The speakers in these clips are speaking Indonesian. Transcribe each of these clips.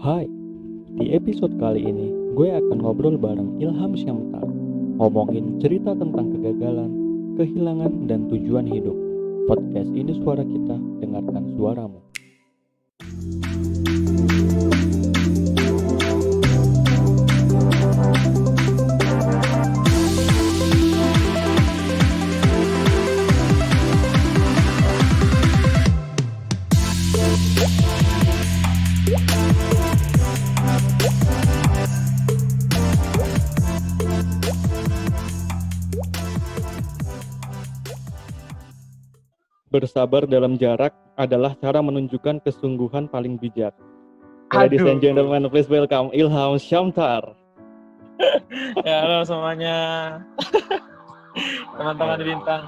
Hai, di episode kali ini gue akan ngobrol bareng Ilham Syamtar, ngomongin cerita tentang kegagalan, kehilangan, dan tujuan hidup. Podcast ini suara kita, dengarkan suaramu. Bersabar dalam jarak adalah cara menunjukkan kesungguhan paling bijak. Ladies and gentlemen, please welcome Ilham Syamtar. Ya, halo semuanya. Teman-teman di Bintang.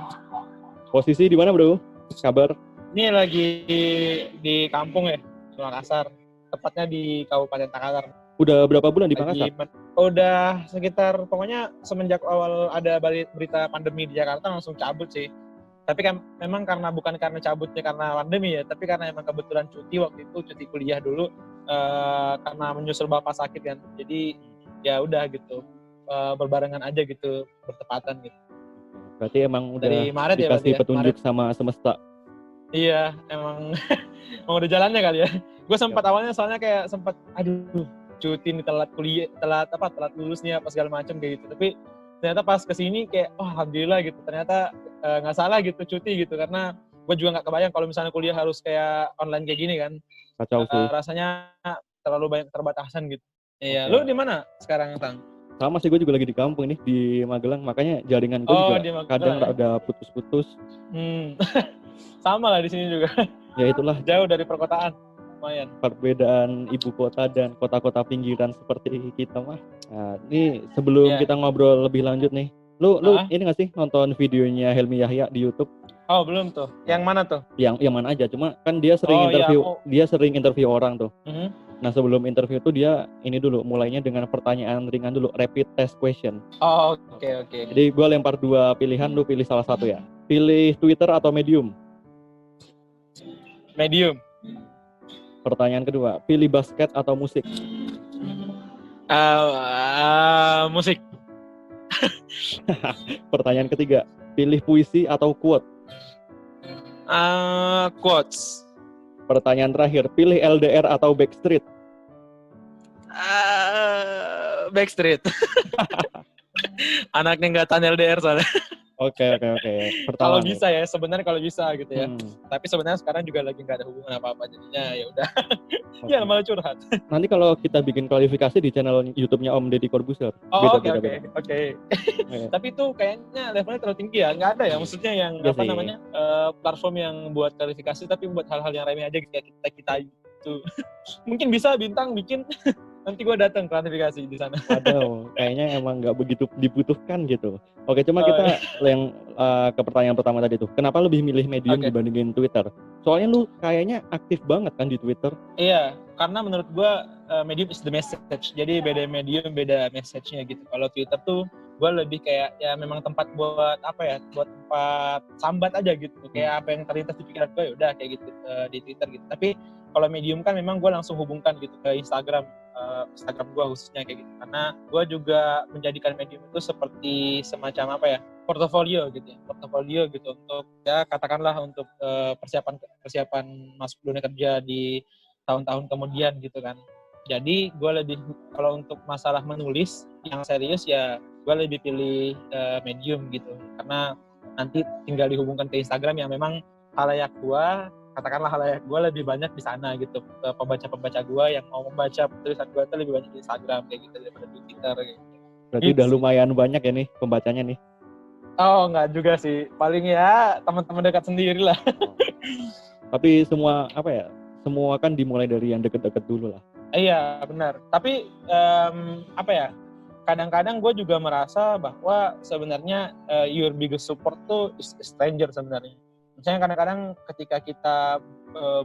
Posisi di mana, Bro? Kabar? Ini lagi di kampung ya, di Makassar. Tepatnya di Kabupaten Takalar. Udah berapa bulan di Makassar? Udah sekitar, pokoknya semenjak awal ada berita pandemi di Jakarta langsung cabut sih. Tapi kan memang bukan karena cabutnya karena pandemi ya, tapi karena emang kebetulan cuti waktu itu, cuti kuliah dulu karena menyusul bapak sakit kan. Jadi ya udah gitu, berbarengan aja gitu, bertepatan gitu. Berarti emang udah Dari Maret dikasih ya, petunjuk Maret. sama semesta. Iya, emang udah jalannya kali ya. Gue sempat awalnya soalnya kayak sempat aduh cuti nih, telat kuliah, telat lulus nih apa segala macam kayak gitu. Tapi ternyata pas kesini kayak alhamdulillah gitu. Ternyata nggak salah gitu cuti gitu, karena gue juga nggak kebayang kalau misalnya kuliah harus kayak online kayak gini kan. Kacau sih. Rasanya terlalu banyak terbatasan gitu. Iya, Okay. Lu di mana sekarang, Tang? Sama sih, gue juga lagi di kampung ini di Magelang, makanya jaringan gue juga di Magelang, kadang ya? ada putus-putus. Sama lah di sini juga. Ya itulah Jauh dari perkotaan, lumayan. perbedaan ibu kota dan kota-kota pinggiran seperti kita mah. Nah, ini sebelum kita ngobrol lebih lanjut nih, lu ini nggak sih nonton videonya Helmi Yahya di YouTube? Oh, belum tuh. Yang mana tuh? Yang mana aja, cuma kan dia sering dia sering interview orang tuh. Nah, sebelum interview tuh dia ini dulu mulainya dengan pertanyaan ringan dulu, rapid test question. Oh, oke. Jadi gue lempar 2 pilihan, lu pilih salah satu ya. Pilih Twitter atau Medium? Medium. Pertanyaan kedua, pilih basket atau musik? Musik. Pertanyaan ketiga, pilih puisi atau quote? Quotes. Pertanyaan terakhir, pilih LDR atau Backstreet? Backstreet. Anaknya nggak tahan LDR soalnya. Oke. Kalau bisa ya, sebenarnya kalau bisa gitu ya. Tapi sebenarnya sekarang juga lagi nggak ada hubungan apa-apa, jadinya ya udah. Ya malah curhat. Nanti kalau kita bikin kualifikasi di channel YouTube-nya Om Deddy Corbuzier. Oh, oke. Tapi itu kayaknya levelnya terlalu tinggi ya. Nggak ada ya, maksudnya yang platform yang buat kualifikasi tapi buat hal-hal yang remeh aja kayak kita itu. Mungkin bisa Bintang bikin. Nanti gue datang klarifikasi di sana. Aduh, kayaknya emang nggak begitu dibutuhkan gitu. Oke, cuma kita yang ke pertanyaan pertama tadi tuh. Kenapa lebih milih Medium dibandingin Twitter? Soalnya lu kayaknya aktif banget kan di Twitter. Iya, karena menurut gue Medium is the message. Jadi beda Medium, beda message-nya gitu. Kalau Twitter tuh gue lebih kayak ya memang tempat buat buat tempat sambat aja gitu. Kayak apa yang terlintas di pikiran gue ya udah kayak gitu di Twitter gitu. Tapi kalau Medium kan memang gue langsung hubungkan gitu ke Instagram gue khususnya kayak gitu, karena gue juga menjadikan Medium itu seperti semacam portofolio gitu untuk ya katakanlah untuk persiapan masuk dunia kerja di tahun-tahun kemudian gitu kan. Jadi gue lebih, kalau untuk masalah menulis yang serius ya gue lebih pilih Medium gitu, karena nanti tinggal dihubungkan ke Instagram yang memang halayak gue lebih banyak di sana gitu, pembaca gue yang mau membaca tulisan gue itu lebih banyak di Instagram kayak gitu daripada di Twitter gitu. Berarti udah lumayan banyak ya nih pembacanya nih. Oh, enggak juga sih, paling ya teman-teman dekat sendiri lah. Tapi semua kan dimulai dari yang deket-deket dulu lah. Iya, benar. Tapi kadang-kadang gue juga merasa bahwa sebenarnya your biggest support tuh is a stranger sebenarnya. Misalnya kadang-kadang ketika kita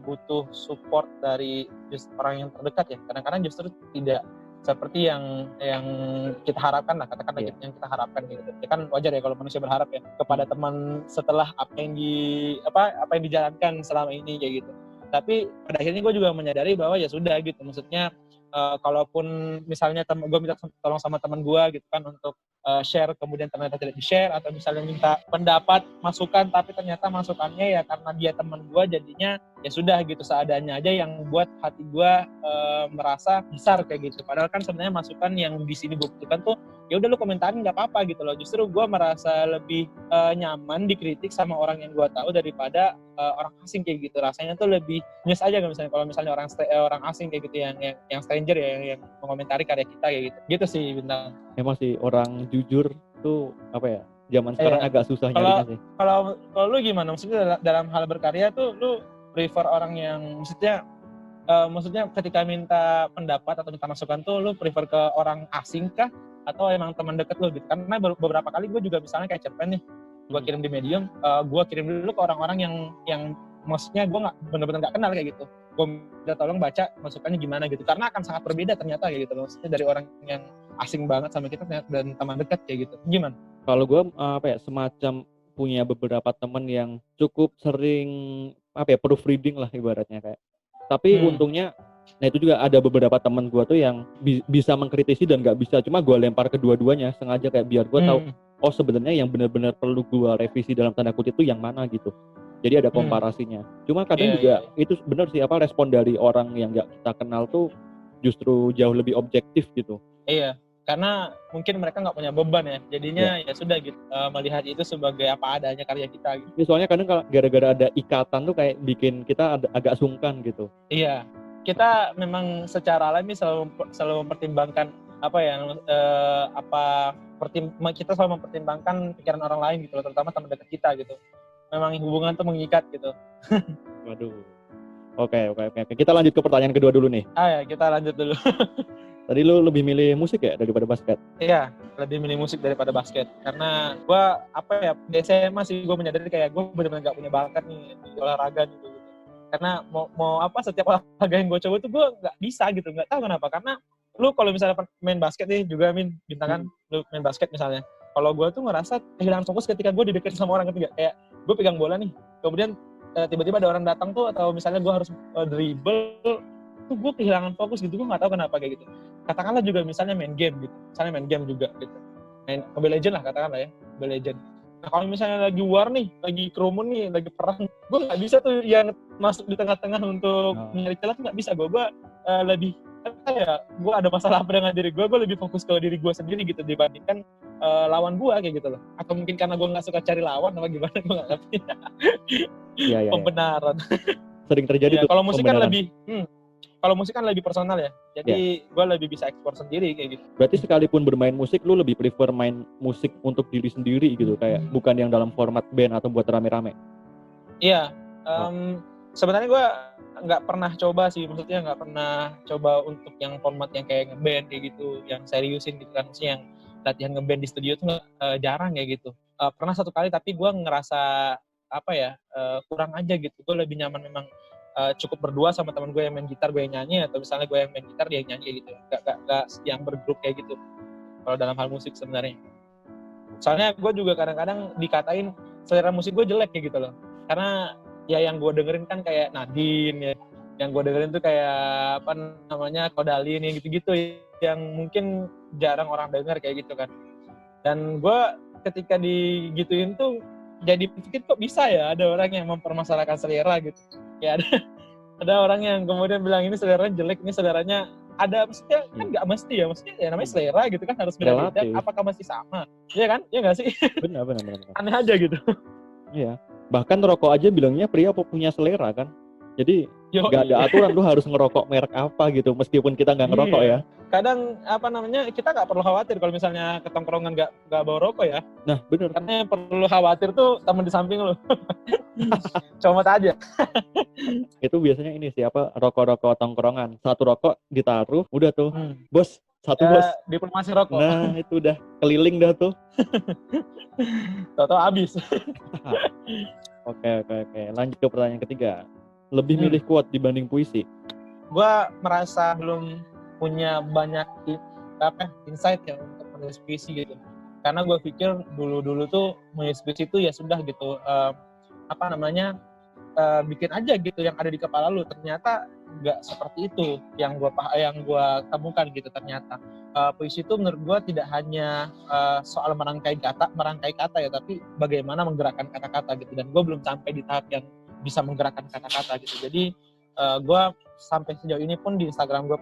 butuh support dari orang yang terdekat ya, kadang-kadang justru tidak seperti yang kita harapkan lah, katakanlah yang kita harapkan gitu. Ya kan wajar ya kalau manusia berharap ya kepada teman setelah apa yang dijalankan selama ini kayak gitu. Tapi pada akhirnya gue juga menyadari bahwa ya sudah gitu, maksudnya kalaupun misalnya gue minta tolong sama teman gue gitu kan untuk share, kemudian ternyata tidak di-share, atau misalnya minta pendapat, masukan, tapi ternyata masukannya ya karena dia teman gue jadinya ya sudah gitu seadanya aja, yang buat hati gue merasa besar kayak gitu. Padahal kan sebenarnya masukan yang di sini gue butuhkan tuh ya udah lu komentarin nggak apa-apa gitu loh. Justru gue merasa lebih nyaman dikritik sama orang yang gue tahu daripada orang asing kayak gitu. Rasanya tuh lebih nyes aja misalnya kalau misalnya orang asing kayak gitu, yang stranger ya, yang mengomentari karya kita kayak gitu. Gitu sih Bintang. Emang sih orang jujur tuh apa ya? Zaman sekarang agak susah nyarinya sih. Kalau lu gimana? Maksudnya dalam hal berkarya tuh lu prefer orang yang maksudnya ketika minta pendapat atau minta masukan tuh lu prefer ke orang asing kah atau emang teman deket lu gitu? Karena beberapa kali gue juga misalnya kayak cerpen nih, gue kirim di Medium, gue kirim dulu ke orang-orang yang maksudnya gue nggak benar-benar nggak kenal kayak gitu. Gue minta tolong baca masukannya gimana gitu, karena akan sangat berbeda ternyata kayak gitu. Maksudnya dari orang yang asing banget sama kita dan teman dekat kayak gitu. Gimana? Kalau gue semacam punya beberapa teman yang cukup sering proofreading lah ibaratnya kayak. Tapi untungnya, nah itu juga ada beberapa teman gue tuh yang bisa mengkritisi dan nggak bisa. Cuma gue lempar kedua-duanya sengaja kayak biar gue tahu, oh sebenarnya yang benar-benar perlu gue revisi dalam tanda kutip itu yang mana gitu. Jadi ada komparasinya. Cuma kadang itu benar sih respon dari orang yang nggak kita kenal tuh justru jauh lebih objektif gitu. Iya. Karena mungkin mereka nggak punya beban ya, jadinya ya sudah gitu, melihat itu sebagai apa adanya karya kita gitu. Soalnya kadang kalau gara-gara ada ikatan tuh kayak bikin kita agak sungkan gitu. Iya, kita memang secara alami selalu mempertimbangkan kita selalu mempertimbangkan pikiran orang lain gitu, terutama teman dekat kita gitu. Memang hubungan tuh mengikat gitu. Waduh. Oke. Kita lanjut ke pertanyaan kedua dulu nih. Ya, kita lanjut dulu. Tadi lu lebih milih musik ya daripada basket? Iya, lebih milih musik daripada basket. Karena gue di SMA sih gue menyadari kayak gue benar-benar gak punya bakat nih di olahraga gitu. Karena setiap olahraga yang gue coba tuh gue gak bisa gitu, gak tahu kenapa. Karena lu kalau misalnya main basket nih juga Bintangan, lu main basket misalnya. Kalau gue tuh ngerasa kehilangan fokus ketika gue dideketin sama orang ketiga. Kayak gue pegang bola nih, kemudian tiba-tiba ada orang datang tuh, atau misalnya gue harus dribble, tuh gue kehilangan fokus gitu, gue gak tahu kenapa kayak gitu. Katakanlah juga misalnya main game juga gitu, main Mobile Legend lah katakanlah ya, Mobile Legend. Nah kalau misalnya lagi war nih, lagi kerumun nih, lagi perang, gue nggak bisa tuh yang masuk di tengah-tengah untuk mencari celah tuh nggak bisa. Gue lebih gue ada masalah apa dengan diri gue lebih fokus ke diri gue sendiri gitu dibandingkan lawan gue kayak gitu loh. Atau mungkin karena gue nggak suka cari lawan apa gimana, gue nggak ngerti. Pembenaran. Sering terjadi tuh. Kalau musik kan lebih personal ya, jadi gue lebih bisa eksplor sendiri kayak gitu. Berarti sekalipun bermain musik, lu lebih prefer main musik untuk diri sendiri gitu, kayak bukan yang dalam format band atau buat rame-rame? Iya, sebenarnya gue nggak pernah coba sih, maksudnya nggak pernah coba untuk yang format yang kayak ngeband kayak gitu, yang seriusin gitu kan, maksudnya yang latihan ngeband di studio tuh jarang kayak gitu. Pernah satu kali tapi gue ngerasa kurang aja gitu. Gue lebih nyaman memang cukup berdua sama teman gue yang main gitar, gue yang nyanyi, atau misalnya gue yang main gitar dia yang nyanyi gitu. Gak yang bergrup kayak gitu kalau dalam hal musik sebenarnya. Soalnya gue juga kadang-kadang dikatain selera musik gue jelek kayak gitu loh, karena ya yang gue dengerin kan kayak Nadine ya, yang gue dengerin tuh kayak Kodalin yang gitu-gitu, yang mungkin jarang orang denger kayak gitu kan. Dan gue ketika digituin tuh jadi pikir kok bisa ya ada orang yang mempermasalahkan selera gitu. Ya ada orang yang kemudian bilang ini seleranya jelek, ini seleranya ada, maksudnya kan nggak mesti ya, maksudnya ya namanya selera gitu kan, harus beda-beda. Apakah masih sama? Iya kan? Iya nggak sih? Benar. Aneh aja gitu. Iya. Bahkan rokok aja bilangnya pria punya selera kan. Jadi nggak ada aturan lu harus ngerokok merek apa gitu, meskipun kita nggak ngerokok ya. Kadang kita nggak perlu khawatir kalau misalnya ketongkrongan nggak bawa rokok ya. Nah benar. Karena yang perlu khawatir tuh teman di samping lu. Comot aja. Itu biasanya ini siapa, rokok-rokok tongkrongan. Satu rokok ditaruh, udah tuh. Bos, satu bos. Diplomasi rokok. Nah itu udah keliling dah tuh. Tahu-tahu habis. Oke. Lanjut ke pertanyaan ketiga. Lebih milih quote dibanding puisi? Gua merasa belum punya banyak insight ya untuk menulis puisi gitu. Karena gue pikir dulu tuh menulis puisi itu ya sudah gitu, bikin aja gitu yang ada di kepala lu. Ternyata nggak seperti itu yang gue temukan gitu ternyata. Puisi itu menurut gue tidak hanya soal merangkai kata ya, tapi bagaimana menggerakkan kata-kata gitu. Dan gue belum sampai di tahap yang bisa menggerakkan kata-kata gitu. Jadi gue sampai sejauh ini pun di Instagram gue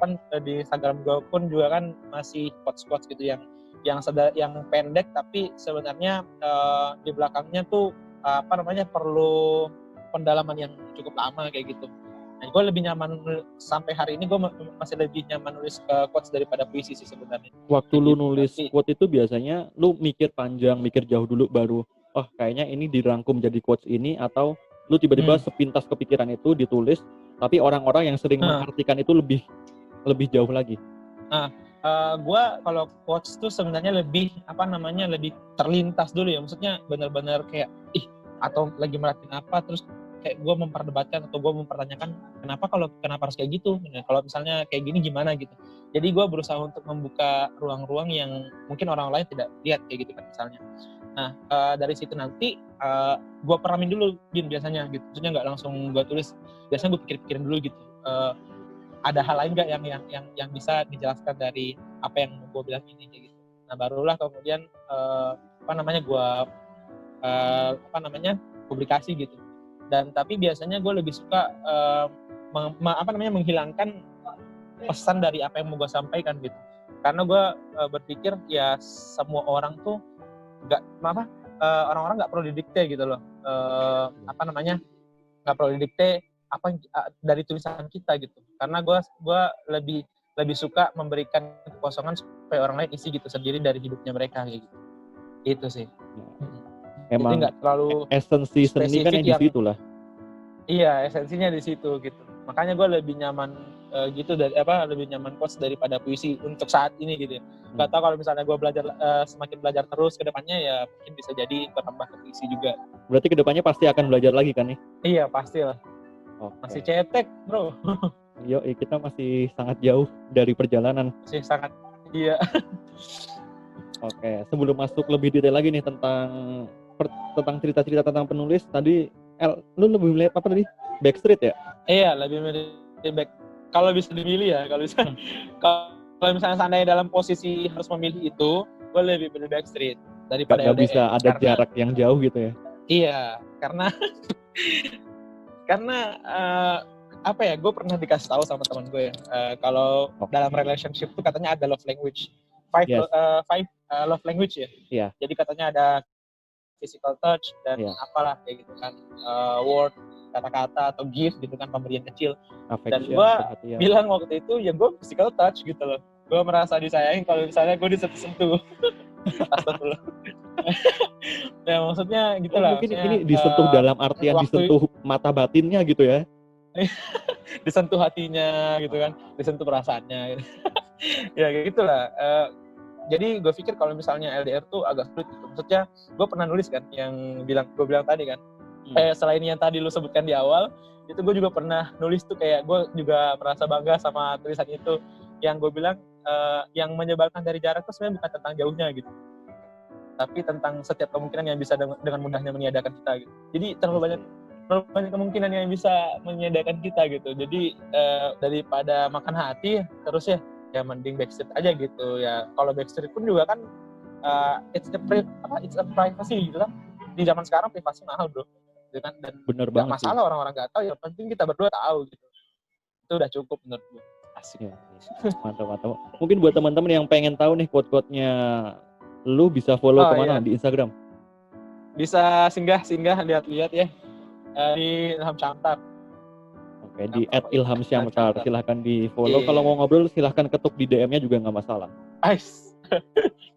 pun juga kan masih quotes gitu yang pendek, tapi sebenarnya di belakangnya tuh perlu pendalaman yang cukup lama kayak gitu. Nah, gue lebih nyaman sampai hari ini, gue masih lebih nyaman nulis quotes daripada puisi sih sebenarnya. Waktu Kayak lu gitu. nulis Tapi quote itu biasanya lu mikir panjang, mikir jauh dulu baru, oh kayaknya ini dirangkum jadi quotes ini, atau lu tiba-tiba sepintas kepikiran itu ditulis, tapi orang-orang yang sering mengartikan itu lebih jauh lagi. Gue kalau quotes tuh sebenarnya lebih lebih terlintas dulu ya, maksudnya benar-benar kayak atau lagi merhatiin apa, terus kayak gue memperdebatkan atau gue mempertanyakan kenapa harus kayak gitu. Nah, kalau misalnya kayak gini gimana gitu. Jadi gue berusaha untuk membuka ruang-ruang yang mungkin orang lain tidak lihat kayak gitu kan misalnya. Nah dari situ nanti gue peramin dulu biasanya gitu, maksudnya nggak langsung gue tulis. Biasanya gue pikir-pikirin dulu gitu. Ada hal lain nggak yang bisa dijelaskan dari apa yang gue bilang ini kayak gitu. Nah barulah kemudian gue publikasi gitu. Dan tapi biasanya gue lebih suka menghilangkan pesan dari apa yang mau gue sampaikan gitu. Karena gue berpikir ya semua orang tuh orang-orang nggak perlu didikte gitu loh. Nggak perlu didikte dari tulisan kita gitu. Karena gue lebih suka memberikan kekosongan supaya orang lain isi gitu sendiri dari hidupnya mereka kayak gitu. Itu sih. Emang jadi nggak terlalu esensi seni kan yang di situ lah. Iya, esensinya di situ gitu. Makanya gue lebih nyaman lebih nyaman quotes daripada puisi untuk saat ini gitu ya. Nggak tahu kalau misalnya gue semakin belajar terus ke depannya ya mungkin bisa jadi bertambah ke puisi juga. Berarti ke depannya pasti akan belajar lagi kan nih? Iya, pastilah. Okay. Masih cetek, bro. Kita masih sangat jauh dari perjalanan. Masih sangat, iya. Oke, sebelum masuk lebih detail lagi nih tentang cerita-cerita tentang penulis tadi, lu lebih melihat apa tadi? Backstreet ya? Iya, lebih milih kalau bisa dimilih ya, kalau misalnya seandainya dalam posisi harus memilih itu, gue lebih milih Backstreet daripada LDR. Gak bisa ada jarak yang jauh gitu ya? Iya, karena gue pernah dikasih tahu sama teman gue ya, kalau dalam relationship tuh katanya ada love language, five love language ya. Yeah. Jadi katanya ada physical touch dan apalah kayak gitu kan, word, kata-kata atau gift gitu kan, pemberian kecil. Dan gue bilang waktu itu ya gue physical touch gitu loh. Gue merasa disayang kalau misalnya gue disentuh. Astagfirullah. Ya maksudnya gitu lah. Mungkin ini disentuh dalam artian disentuh mata batinnya gitu ya. Disentuh hatinya gitu kan, disentuh perasaannya gitu. Ya kayak gitulah. Jadi gue pikir kalau misalnya LDR tuh agak sulit gitu. Maksudnya gue pernah nulis kan yang gue bilang tadi kan. Selain yang tadi lu sebutkan di awal, itu gue juga pernah nulis tuh kayak gue juga merasa bangga sama tulisan itu. Yang gue bilang yang menyebalkan dari jarak itu sebenarnya bukan tentang jauhnya gitu, tapi tentang setiap kemungkinan yang bisa dengan mudahnya meniadakan kita gitu. Jadi terlalu banyak kemungkinan yang bisa meniadakan kita gitu. Jadi daripada makan hati terus ya mending Backstreet aja gitu ya. Kalau Backstreet pun juga kan it's a privacy gitu kan. Di zaman sekarang privasi mahal bro, gitu kan. Dan nggak masalah orang-orang nggak tahu, yang penting kita berdua tahu gitu. Itu udah cukup menurut gue. Asik. Ya, mantap. Mungkin buat teman-teman yang pengen tahu nih quote-quote-nya, lu bisa follow kemana di Instagram? Bisa singgah lihat-lihat ya di Ilham Syamtar. Oke, di @ilhamsyamtar, silahkan di follow. Kalau mau ngobrol silahkan ketuk di DM-nya juga nggak masalah.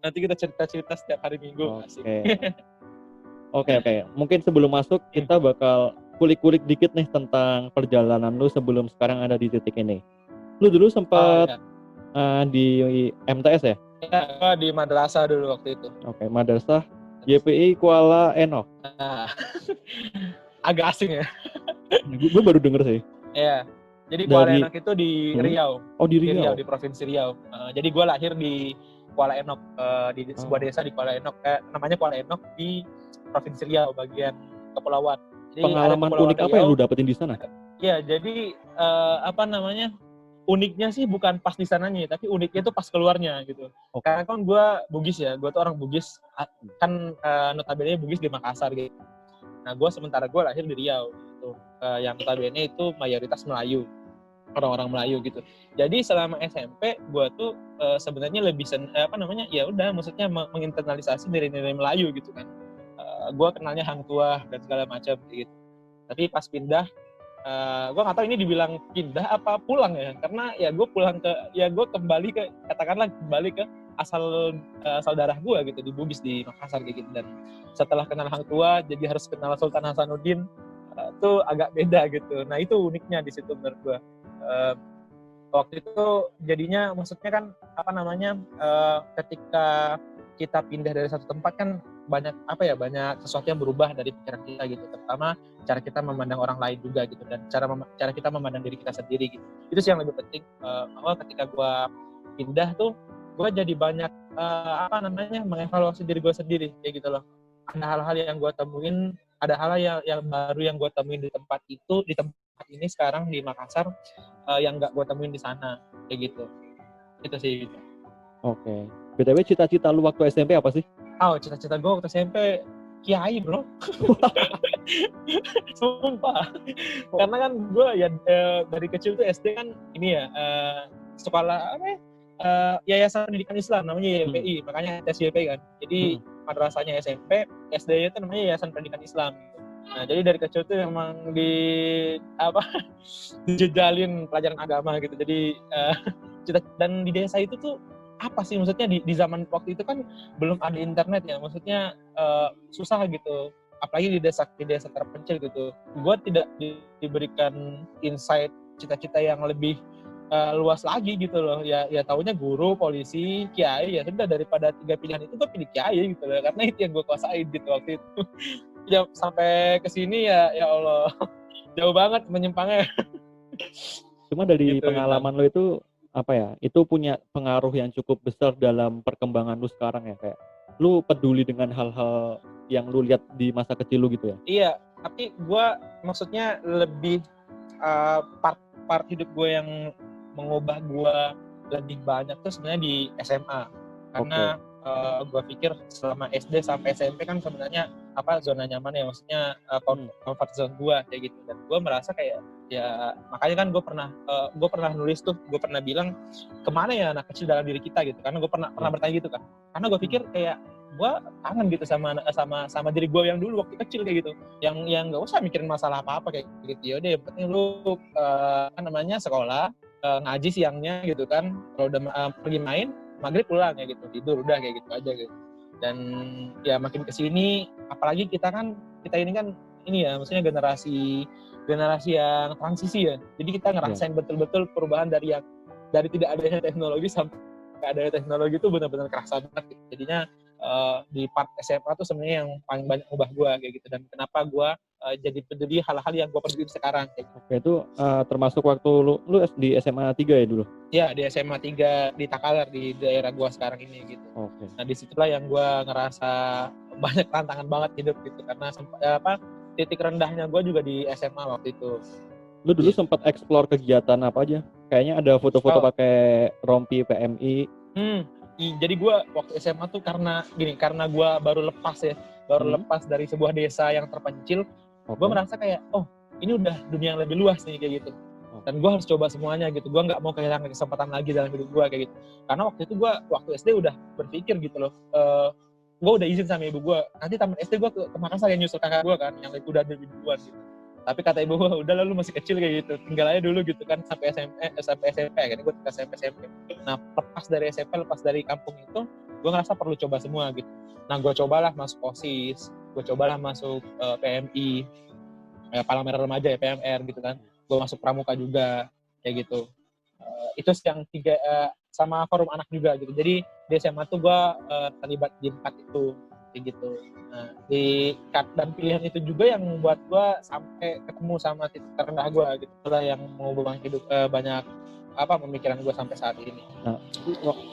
Nanti kita cerita-cerita setiap hari Minggu. Oke. Mungkin sebelum masuk kita bakal kulik-kulik dikit nih tentang perjalanan lu sebelum sekarang ada di titik ini. Lu dulu sempat di MTS ya? Iya, di madrasah dulu waktu itu. Oke, madrasah YPI Kuala Enok. Agak asing ya. Gue baru denger sih. Iya. Jadi Kuala Enok itu di Riau. Oh, di Riau. Di Provinsi Riau. Jadi gue lahir di Kuala Enok, di sebuah desa di Kuala Enok. Namanya Kuala Enok di Provinsi Riau, bagian kepulauan. Jadi pengalaman unik apa yang lu dapetin di sana? Ya, jadi apa namanya? Uniknya sih bukan pas di sananya, tapi uniknya itu pas keluarnya gitu. Oke. Karena kan gue Bugis ya, gue tuh orang Bugis, kan notabene Bugis di Makassar gitu. Nah, sementara gue lahir di Riau gitu. Yang notabene itu mayoritas Melayu, orang-orang Melayu gitu. Jadi selama SMP gue tuh sebenarnya lebih apa namanya? Ya udah, maksudnya menginternalisasi nilai-nilai Melayu gitu kan. Gue kenalnya Hang Tuah dan segala macam gitu. Tapi pas pindah, gue nggak tahu ini dibilang pindah apa pulang ya, karena ya gue kembali ke, katakanlah kembali ke asal darah gue gitu, di Bugis di Makassar kayak gitu. Dan setelah kenal Hang Tua jadi harus kenal Sultan Hasanuddin, itu agak beda gitu. Nah itu uniknya di situ menurut gue. Waktu itu jadinya maksudnya kan apa namanya, ketika kita pindah dari satu tempat kan banyak sesuatu yang berubah dari pikiran kita gitu, terutama cara kita memandang orang lain juga gitu, dan cara kita memandang diri kita sendiri gitu. Itu sih yang lebih penting, bahwa ketika gue pindah tuh gue jadi banyak mengevaluasi diri gue sendiri kayak gitu loh. Ada hal-hal yang gue temuin, ada hal yang baru yang gue temuin di tempat ini sekarang di Makassar, yang nggak gue temuin di sana kayak gitu. Itu sih gitu. Oke. BTW cita-cita lu waktu SMP apa sih? Cita-cita gue waktu SMP kiai bro. Sumpah. Karena kan gue ya dari kecil tuh SD kan ini ya, sekolah Yayasan Pendidikan Islam namanya YPI, makanya SYP kan. Jadi madrasahnya SMP, SD itu namanya Yayasan Pendidikan Islam. Nah, jadi dari kecil tuh memang dijejalin pelajaran agama gitu. Jadi dan di desa itu tuh apa sih maksudnya, di zaman waktu itu kan belum ada internet ya, maksudnya susah gitu, apalagi di desa terpencil gitu. Gue tidak diberikan insight cita-cita yang lebih luas lagi gitu loh. Ya taunya guru, polisi, kiai, ya sudah, daripada 3 pilihan itu gue pilih kiai gitu loh, karena itu yang gue kuasain gitu waktu itu. Ya sampai kesini ya Allah jauh banget menyimpangnya. Cuma dari Gitu, pengalaman lo itu apa ya? Itu punya pengaruh yang cukup besar dalam perkembangan lu sekarang ya, kayak lu peduli dengan hal-hal yang lu lihat di masa kecil lu gitu ya? Iya, tapi gue maksudnya lebih part hidup gue yang mengubah gue lebih banyak tuh sebenarnya di SMA. Karena gue pikir selama SD sampai SMP kan sebenarnya zona nyaman ya, maksudnya comfort zone gue kayak gitu. Dan gue merasa kayak, ya makanya kan gue pernah nulis tuh, gue pernah bilang kemana ya anak kecil dalam diri kita gitu, karena gue pernah bertanya gitu kan. Karena gue pikir kayak gue kangen gitu sama diri gue yang dulu waktu kecil kayak gitu, yang nggak usah mikirin masalah apa kayak gitu. Ya udah, yang penting lu sekolah, ngaji siangnya gitu kan, kalau udah pergi main maghrib pulang ya gitu, tidur udah kayak gitu aja gitu. Dan ya makin kesini, apalagi kita ini kan ini ya, maksudnya generasi yang transisi ya, jadi kita ngerasain betul-betul perubahan dari tidak adanya teknologi sampai adanya teknologi itu benar-benar kerasa banget gitu. Jadinya di part SMA tuh sebenarnya yang paling banyak ubah gue kayak gitu, dan kenapa gue jadi peduli hal-hal yang gue peduli sekarang kayak gitu. Oke, itu termasuk waktu lu di SMA 3 ya dulu? Ya, di SMA 3 di Takalar, di daerah gue sekarang ini gitu. Oke. Nah, disitulah yang gue ngerasa banyak tantangan banget hidup gitu, karena titik rendahnya gue juga di SMA waktu itu. Lu dulu sempat explore kegiatan apa aja? Kayaknya ada foto-foto pakai rompi PMI. Jadi gue waktu SMA tuh karena gue baru lepas dari sebuah desa yang terpencil, gue merasa kayak, ini udah dunia yang lebih luas nih kayak gitu. Dan gue harus coba semuanya gitu. Gue nggak mau kehilangan kesempatan lagi dalam hidup gue kayak gitu. Karena waktu itu gue waktu SD udah berpikir gitu loh. Gue udah izin sama ibu gue, nanti taman SD gue ke Makassar yang nyusul kakak gue kan, yang udah lebih duluan gitu. Tapi kata ibu gue, udah lalu masih kecil kayak gitu, tinggal aja dulu gitu kan sampai SMP akhirnya gue tinggal SMP. Nah, lepas dari SMP, lepas dari kampung itu, gue ngerasa perlu coba semua gitu. Nah, gue cobalah masuk OSIS, gue cobalah masuk PMI, Palang Merah Remaja ya, PMR gitu kan. Gue masuk Pramuka juga kayak gitu. Itu yang 3 sama forum anak juga gitu. Jadi di SMA tuh gue terlibat di 4 itu kayak gitu. Nah, dan pilihan itu juga yang membuat gue sampai ketemu sama titik terendah gue gitu. Itulah yang mengubah hidup banyak pemikiran gue sampai saat ini. Nah,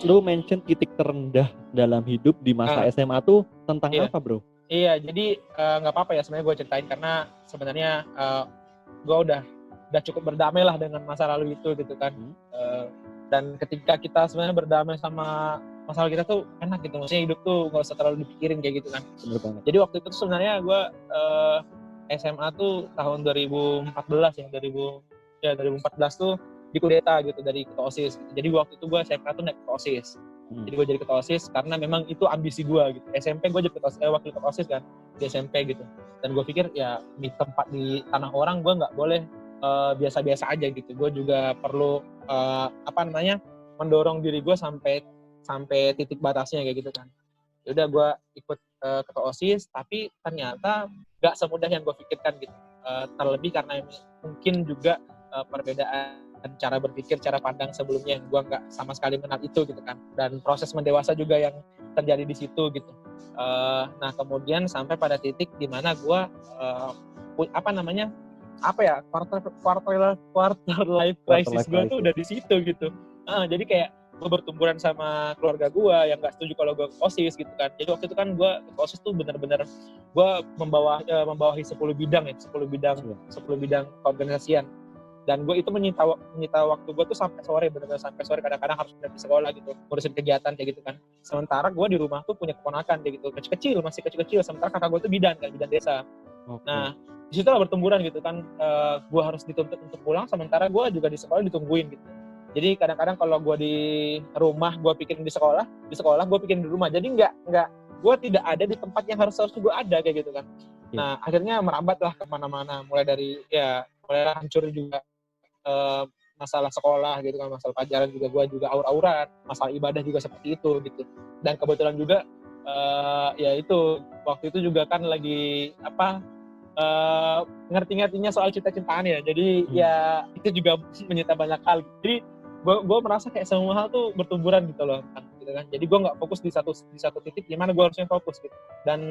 lu mention titik terendah dalam hidup di masa SMA tuh tentang apa, bro? Iya, jadi nggak apa-apa ya sebenarnya gue ceritain, karena sebenarnya gue udah udah cukup berdamai lah dengan masa lalu itu gitu kan. Dan ketika kita sebenarnya berdamai sama masalah kita tuh enak gitu, maksudnya hidup tuh nggak usah terlalu dipikirin kayak gitu kan. Bener banget. Jadi waktu itu tuh sebenarnya gue SMA tuh tahun 2014 ya, 2014 tuh dikudeta gitu dari ketua OSIS gitu. Jadi waktu itu gue SMK tuh naik ketua OSIS. Jadi gue jadi ketua OSIS karena memang itu ambisi gue gitu. SMP gue jadi wakil ketua OSIS kan di SMP gitu. Dan gue pikir ya di tempat di tanah orang gue nggak boleh biasa-biasa aja gitu. Gue juga perlu mendorong diri gue sampai titik batasnya kayak gitu kan. Ya udah gue ikut ketua OSIS, tapi ternyata nggak semudah yang gue pikirkan gitu. Terlebih karena mungkin juga perbedaan cara berpikir, cara pandang sebelumnya yang gue nggak sama sekali mengenal itu gitu kan. Dan proses mendewasa juga yang terjadi di situ gitu. Nah kemudian sampai pada titik di mana gue quarter life crisis gue tuh udah di situ gitu. Jadi kayak gue bertumburan sama keluarga gue yang nggak setuju kalau gue OSIS gitu kan. Jadi waktu itu kan gue OSIS tuh benar-benar gue membawahi 10 bidang keorganisasian. Dan gue itu menyita waktu gue tuh sampai sore, benar-benar sampai sore, kadang-kadang harus pindah di sekolah gitu, ngurusin kegiatan kayak gitu kan. Sementara gue di rumah tuh punya keponakan kayak gitu, masih kecil-kecil, sementara kakak gue tuh bidan desa. Okay. Nah, di situ lah bertumburan gitu kan, gue harus dituntut untuk pulang, sementara gue juga di sekolah ditungguin gitu. Jadi kadang-kadang kalau gue di rumah gue pikirin di sekolah gue pikirin di rumah. Jadi nggak gue tidak ada di tempat yang harus gue ada kayak gitu kan. Nah akhirnya merambat lah kemana-mana, mulai hancur juga masalah sekolah gitu kan, masalah pelajaran juga gue juga aur-auran, masalah ibadah juga seperti itu gitu. Dan kebetulan juga ya itu waktu itu juga kan lagi ngerti-ngertinya soal cinta-cintaan ya. Jadi ya itu juga menyita banyak hal. Jadi gue merasa kayak semua hal tuh bertumburan gitu loh kan, gitu kan. Jadi gue nggak fokus di satu titik di mana gue harusnya fokus gitu. Dan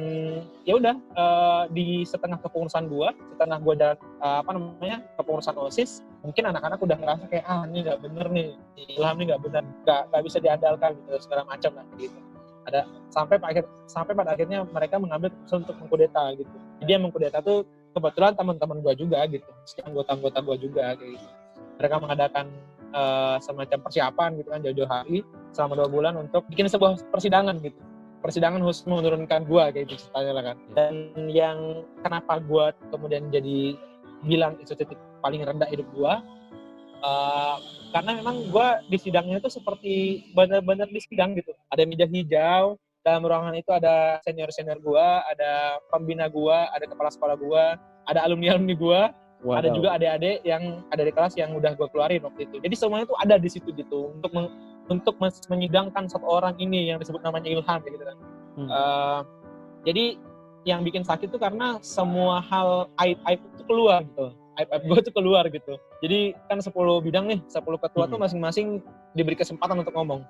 ya udah di setengah kepengurusan gue jalan kepengurusan OSIS, mungkin anak-anak udah ngerasa kayak ini nggak bener nih, Ilham nih nggak bener, nggak bisa diandalkan gitu, segala macam lah gitu. Ada sampai pada akhirnya mereka mengambil keputusan untuk mengkudeta gitu. Jadi yang mengkudeta tuh kebetulan teman-teman gue juga gitu, anggota-anggota gue juga kayak gitu. Mereka mengadakan semacam persiapan gitu kan, jauh-jauh hari selama 2 bulan untuk bikin sebuah persidangan gitu. Persidangan khusus menurunkan gue kayak gitu ceritanya lah kan. Dan yang kenapa gue kemudian jadi bilang itu titik paling rendah hidup gue, karena memang gue di sidangnya itu seperti benar-benar di sidang gitu. Ada meja hijau, dalam ruangan itu ada senior-senior gue, ada pembina gue, ada kepala sekolah gue, ada alumni-alumni gue, ada juga adik-adik yang ada di kelas yang udah gue keluarin waktu itu. Jadi semuanya itu ada di situ gitu untuk menyidangkan satu orang ini yang disebut namanya Ilham gitu kan. Jadi yang bikin sakit itu karena semua hal aib itu keluar gitu. Aib gue tuh keluar gitu. Jadi kan 10 bidang nih, 10 ketua tuh masing-masing diberi kesempatan untuk ngomong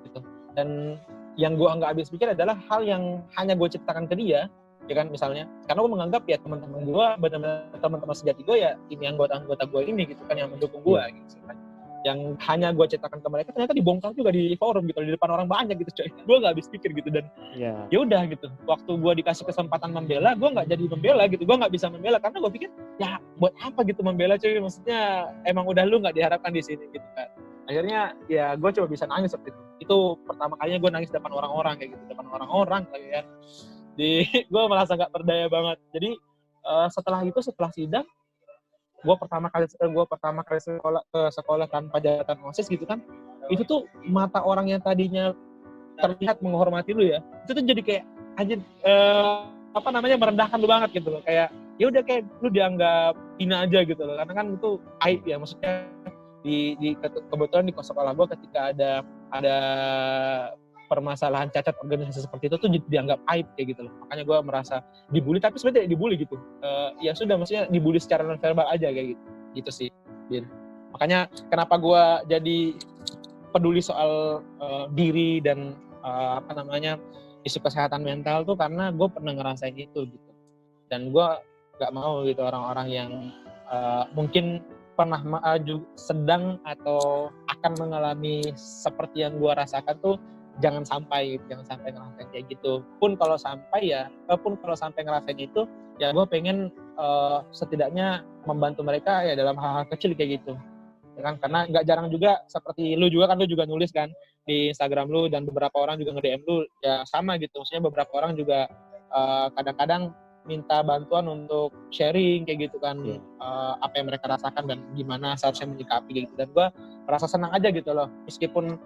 gitu. Dan yang gue nggak habis pikir adalah hal yang hanya gue ceritakan ke dia, ya kan, misalnya karena gue menganggap ya teman-teman gue benar-benar teman-teman sejati gue ya ini anggota-anggota gue ini gitu kan yang mendukung gue gitu kan. Yang hanya gue ceritakan ke mereka ternyata dibongkar juga di forum gitu, di depan orang banyak gitu coy. Gue nggak habis pikir gitu. Dan ya udah gitu, waktu gue dikasih kesempatan membela, gue nggak jadi membela gitu. Gue nggak bisa membela karena gue pikir ya buat apa gitu membela coy, maksudnya emang udah lu nggak diharapkan di sini gitu kan. Akhirnya ya gue coba bisa nangis seperti itu pertama kalinya gue nangis depan orang-orang kayak gitu, depan orang-orang kayak gue merasa nggak berdaya banget. Jadi setelah sidang, gue pertama kali ke sekolah tanpa jabatan OSIS gitu kan, itu tuh mata orang yang tadinya terlihat menghormati lu ya, itu tuh jadi kayak anjir merendahkan lu banget gitu loh, kayak ya udah kayak lu dianggap hina aja gitu loh, karena kan itu aib ya, maksudnya kebetulan di sekolah gue ketika ada permasalahan cacat organisasi seperti itu tuh dianggap aib kayak gitu loh. Makanya gue merasa dibully, tapi sebenarnya tidak dibully gitu. Ya sudah, maksudnya dibully secara non-verbal aja kayak gitu. Gitu sih, Bin. Makanya kenapa gue jadi peduli soal diri dan isu kesehatan mental tuh karena gue pernah ngerasain itu gitu. Dan gue gak mau gitu orang-orang yang mungkin pernah sedang atau akan mengalami seperti yang gue rasakan tuh jangan sampai ngerasain kayak gitu. Pun kalau sampai ngerasain itu, ya gue pengen setidaknya membantu mereka ya dalam hal-hal kecil kayak gitu. Ya kan, karena nggak jarang juga seperti lu juga kan, lu juga nulis kan di Instagram lu, dan beberapa orang juga nge-DM lu ya sama gitu. Maksudnya beberapa orang juga kadang-kadang minta bantuan untuk sharing kayak gitu kan, apa yang mereka rasakan dan gimana seharusnya menyikapi kayak gitu. Dan gue merasa senang aja gitu loh, meskipun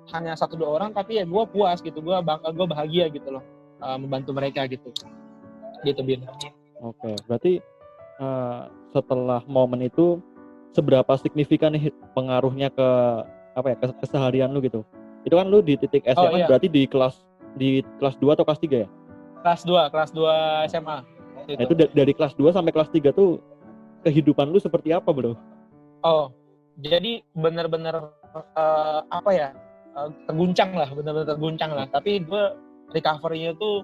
hanya 1-2 orang, tapi ya gue puas gitu, gue bahagia gitu loh, membantu mereka gitu Bin. Oke, berarti setelah momen itu seberapa signifikan nih pengaruhnya ke keseharian lu gitu? Itu kan lu di titik SMA, berarti di kelas 2 atau kelas 3 ya? Kelas 2 SMA. Nah, itu dari kelas 2 sampai kelas 3 tuh kehidupan lu seperti apa, Bro? Oh, jadi benar-benar terguncang lah. Tapi gue recovery-nya tuh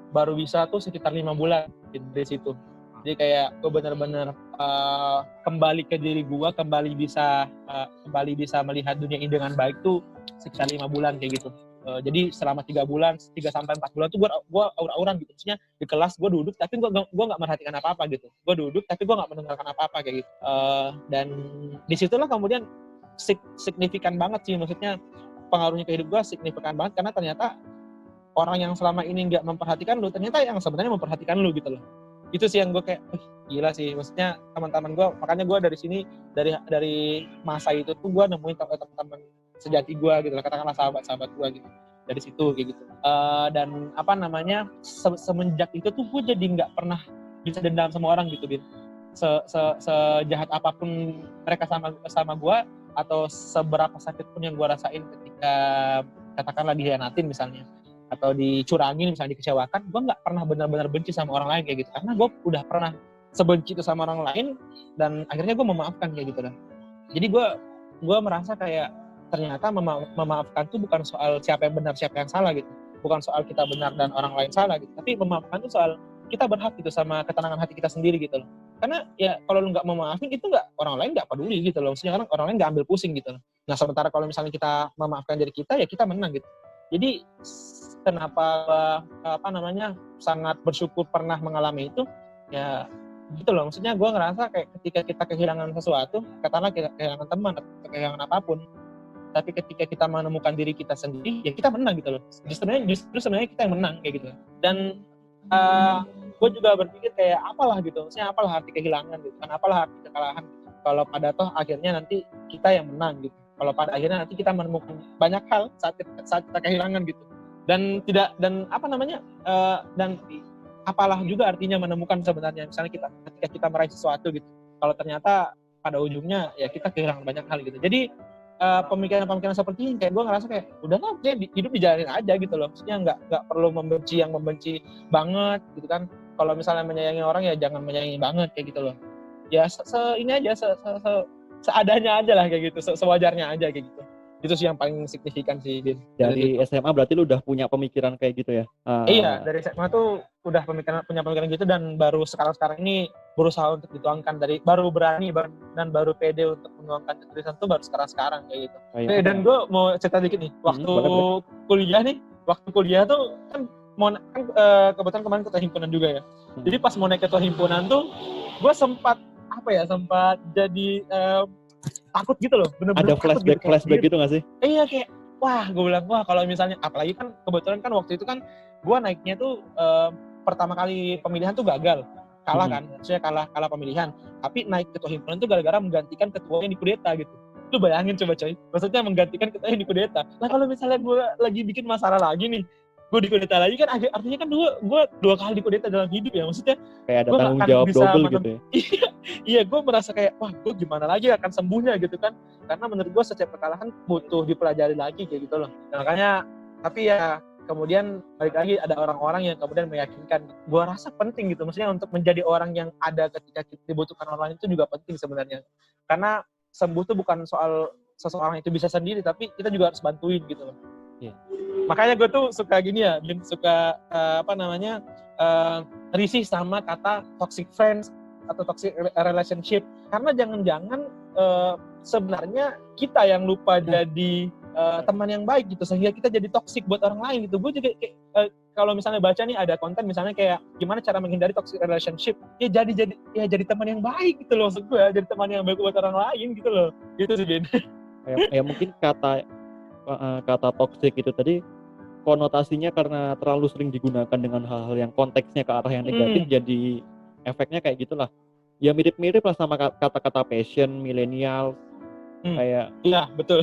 baru bisa tuh sekitar 5 bulan dari situ. Jadi kayak gue benar-benar kembali ke diri gue, kembali bisa melihat dunia ini dengan baik tuh sekitar 5 bulan kayak gitu. Jadi selama 3 sampai 4 bulan tuh gue aura-auran gitu. Maksudnya di kelas gue duduk tapi gue nggak merhatikan apa-apa gitu. Gue duduk tapi gue nggak mendengarkan apa-apa kayak gitu. Dan disitulah kemudian signifikan banget sih, maksudnya pengaruhnya ke hidup gue signifikan banget, karena ternyata orang yang selama ini nggak memperhatikan lu, ternyata yang sebenarnya memperhatikan lu gitu loh. Itu sih yang gue kayak gila sih, maksudnya teman-teman gue, makanya gue dari sini, dari masa itu tuh gue nemuin teman-teman sejati gue gitu lah, katakanlah sahabat-sahabat gue gitu dari situ kayak gitu. Dan semenjak itu tuh gue jadi nggak pernah bisa dendam sama orang gitu Bin. Sejahat apapun mereka sama gue, atau seberapa sakit pun yang gue rasain ketika katakanlah dihianatin misalnya, atau dicurangin misalnya, dikecewakan, gue nggak pernah benar-benar benci sama orang lain kayak gitu, karena gue udah pernah sebenci itu sama orang lain, dan akhirnya gue memaafkan kayak gitu dah. Jadi gue merasa kayak ternyata memaafkan tuh bukan soal siapa yang benar siapa yang salah gitu, bukan soal kita benar dan orang lain salah gitu, tapi memaafkan tuh soal kita berhak gitu sama ketenangan hati kita sendiri gitu loh. Karena ya kalau lu nggak memaafin itu orang lain nggak peduli gitu loh, maksudnya kan orang lain nggak ambil pusing gitu loh. Nah sementara kalau misalnya kita memaafkan diri kita, ya kita menang gitu. Jadi kenapa sangat bersyukur pernah mengalami itu ya gitu loh, maksudnya gue ngerasa kayak ketika kita kehilangan sesuatu, katakanlah kita kehilangan teman atau kehilangan apapun, tapi ketika kita menemukan diri kita sendiri, ya kita menang gitu loh. Justru sebenarnya kita yang menang kayak gitu. Dan gue juga berpikir kayak apalah gitu, maksudnya apalah arti kehilangan gitu kan, apalah arti kekalahan gitu, kalau pada toh akhirnya nanti kita yang menang gitu, kalau pada akhirnya nanti kita menemukan banyak hal saat kita kehilangan gitu. Dan apalah juga artinya menemukan sebenarnya, misalnya ketika kita meraih sesuatu gitu, kalau ternyata pada ujungnya ya kita kehilangan banyak hal gitu. Jadi pemikiran-pemikiran seperti ini kayak gue ngerasa kayak udahlah, hidup dijalanin aja gitu loh, maksudnya nggak perlu membenci banget gitu kan. Kalau misalnya menyayangi orang ya jangan menyayangi banget kayak gitu loh, ya seadanya aja lah kayak gitu, sewajarnya aja kayak gitu. Itu sih yang paling signifikan sih Bin. Dari SMA berarti lu udah punya pemikiran kayak gitu ya? Iya, dari SMA tuh udah punya pemikiran gitu, dan baru sekarang ini berusaha untuk dituangkan, baru berani dan baru pede untuk menuangkan tulisan tuh baru sekarang kayak gitu. Dan gue mau cerita dikit nih, waktu kuliah tuh kan kebetulan kemarin ketua himpunan juga ya. Jadi pas mau naik ketua himpunan tuh gue sempat jadi takut gitu loh, bener-bener ada flashback gitu nggak sih? Iya, kayak gue bilang kalau misalnya, apalagi kan kebetulan kan waktu itu kan gue naiknya tuh pertama kali pemilihan tuh gagal, kalah kan, maksudnya kalah pemilihan, tapi naik ketua himpunan tuh gara-gara menggantikan ketua yang dikudeta gitu. Lu bayangin coba coy, maksudnya menggantikan ketua yang dikudeta. Nah kalau misalnya gue lagi bikin masalah lagi nih, gue dikudeta lagi kan, artinya kan gue 2 kali dikudeta dalam hidup ya, maksudnya kayak ada tanggung jawab double gitu ya. Iya, gue merasa kayak gue gimana lagi akan sembuhnya gitu kan, karena menurut gue setiap kekalahan butuh dipelajari lagi kayak gitu loh. Nah, makanya tapi ya kemudian balik lagi ada orang-orang yang kemudian meyakinkan, gue rasa penting gitu, maksudnya untuk menjadi orang yang ada ketika dibutuhkan orang lain itu juga penting sebenarnya, karena sembuh tuh bukan soal seseorang itu bisa sendiri, tapi kita juga harus bantuin gitu loh. Yeah. Makanya gue tuh suka gini ya, suka risih sama kata toxic friends atau toxic relationship, karena jangan-jangan sebenarnya kita yang lupa jadi teman yang baik gitu, sehingga kita jadi toxic buat orang lain gitu. Gue juga kayak, kalau misalnya baca nih ada konten misalnya kayak gimana cara menghindari toxic relationship, ya jadi teman yang baik gitu loh, maksud gue jadi teman yang baik buat orang lain gitu loh, gitu sih Ben. Ya mungkin kata toxic itu tadi konotasinya karena terlalu sering digunakan dengan hal-hal yang konteksnya ke arah yang negatif, jadi efeknya kayak gitulah. Ya mirip-mirip lah sama kata-kata passion, milenial, kayak Iya betul.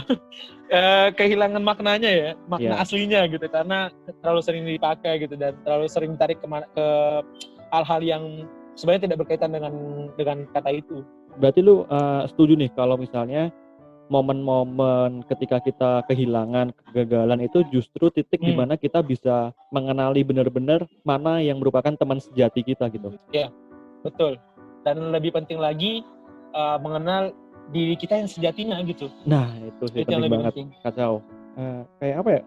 Kehilangan maknanya ya, makna ya. aslinya gitu, karena terlalu sering dipakai gitu dan terlalu sering ditarik ke hal-hal yang sebenarnya tidak berkaitan dengan kata itu. Berarti lu setuju nih kalau misalnya momen-momen ketika kita kehilangan, kegagalan itu justru titik di mana kita bisa mengenali benar-benar mana yang merupakan teman sejati kita gitu. Iya, betul. Dan lebih penting lagi mengenal diri kita yang sejatinya gitu. Nah, itu sih Itu yang penting lebih banget. penting. Kacau. Kayak apa ya?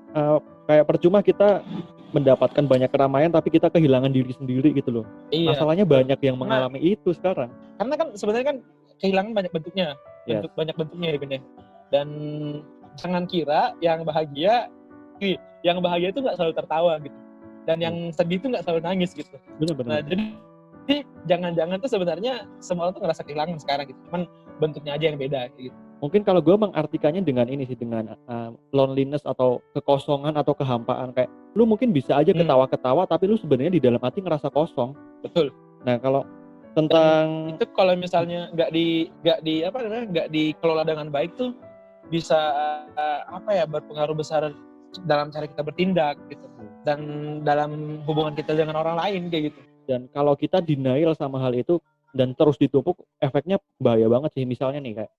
Kayak percuma kita mendapatkan banyak keramaian tapi kita kehilangan diri sendiri gitu loh. Iya. Masalahnya Betul. banyak yang mengalami itu sekarang. Karena kan sebenarnya kan kehilangan banyak bentuknya, Yes. banyak bentuknya ya bener. Dan jangan kira yang bahagia itu nggak selalu tertawa gitu. Dan yang sedih itu nggak selalu nangis gitu. Benar-benar. Nah, jadi jangan-jangan tuh sebenarnya semua orang tuh ngerasa kehilangan sekarang gitu. Cuman bentuknya aja yang beda gitu. Mungkin kalau gue mengartikannya dengan ini sih, dengan loneliness atau kekosongan atau kehampaan, kayak lu mungkin bisa aja ketawa-ketawa tapi lu sebenarnya di dalam hati ngerasa kosong. Betul. Nah, kalau tentang itu kalau misalnya nggak dikelola dengan baik tuh bisa berpengaruh besar dalam cara kita bertindak gitu, dan dalam hubungan kita dengan orang lain kayak gitu. Dan kalau kita denial sama hal itu dan terus ditumpuk, efeknya bahaya banget sih. Misalnya nih kayak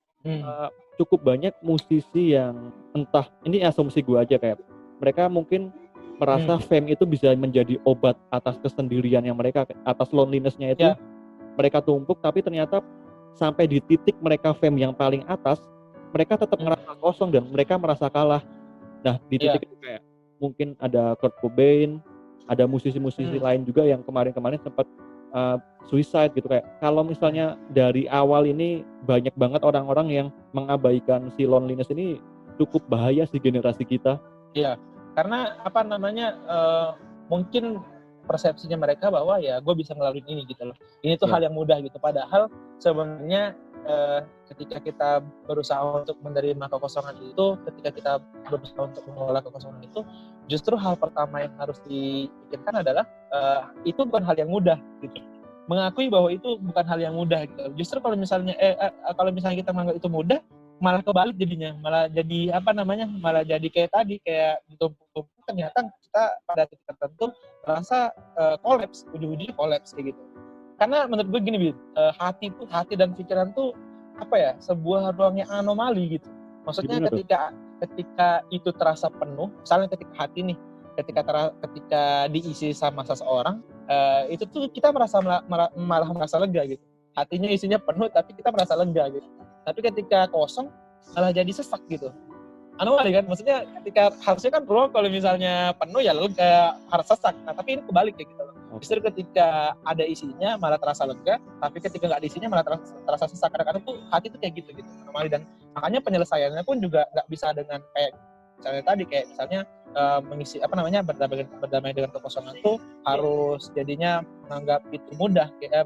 cukup banyak musisi yang entah, ini asumsi gue aja, kayak mereka mungkin merasa fame itu bisa menjadi obat atas kesendirian yang mereka, atas loneliness-nya itu. Mereka tumpuk, tapi ternyata sampai di titik mereka fame yang paling atas, mereka tetap merasa kosong dan mereka merasa kalah. Nah, di titik itu kayak mungkin ada Kurt Cobain, ada musisi-musisi lain juga yang kemarin-kemarin sempat suicide gitu. Kayak kalau misalnya dari awal ini banyak banget orang-orang yang mengabaikan si loneliness ini, cukup bahaya sih generasi kita. Iya, karena mungkin persepsinya mereka bahwa ya gue bisa ngelaluin ini gitu loh. Ini tuh hal yang mudah gitu. Padahal sebenarnya ketika kita berusaha untuk menerima kekosongan itu, ketika kita berusaha untuk mengelola kekosongan itu, justru hal pertama yang harus dipikirkan adalah itu bukan hal yang mudah gitu. Mengakui bahwa itu bukan hal yang mudah gitu. Justru kalau misalnya kita menganggap itu mudah, malah kebalik jadinya, malah jadi kayak ditumpuk, ternyata kita pada titik tertentu merasa kolaps, ujung-ujungnya kolaps kayak gitu. Karena menurut gue gini, hati dan pikiran tuh sebuah ruang yang anomali gitu. Maksudnya ketika itu terasa penuh, misalnya ketika hati nih, ketika diisi sama seseorang, itu tuh kita malah merasa lega gitu. Hatinya isinya penuh tapi kita merasa lega gitu. Tapi ketika kosong malah jadi sesak gitu. Anomali kan, maksudnya ketika harusnya kan ruang kalau misalnya penuh ya lega, harus sesak. Nah, tapi ini kebalik ya gitu loh. Justru ketika ada isinya malah terasa lega, tapi ketika nggak ada isinya malah terasa sesak. Kadang-kadang tuh hati tuh kayak gitu anomali, dan makanya penyelesaiannya pun juga nggak bisa dengan kayak misalnya tadi, kayak misalnya mengisi berdamai dengan kekosongan tuh harus jadinya menganggap itu mudah kayak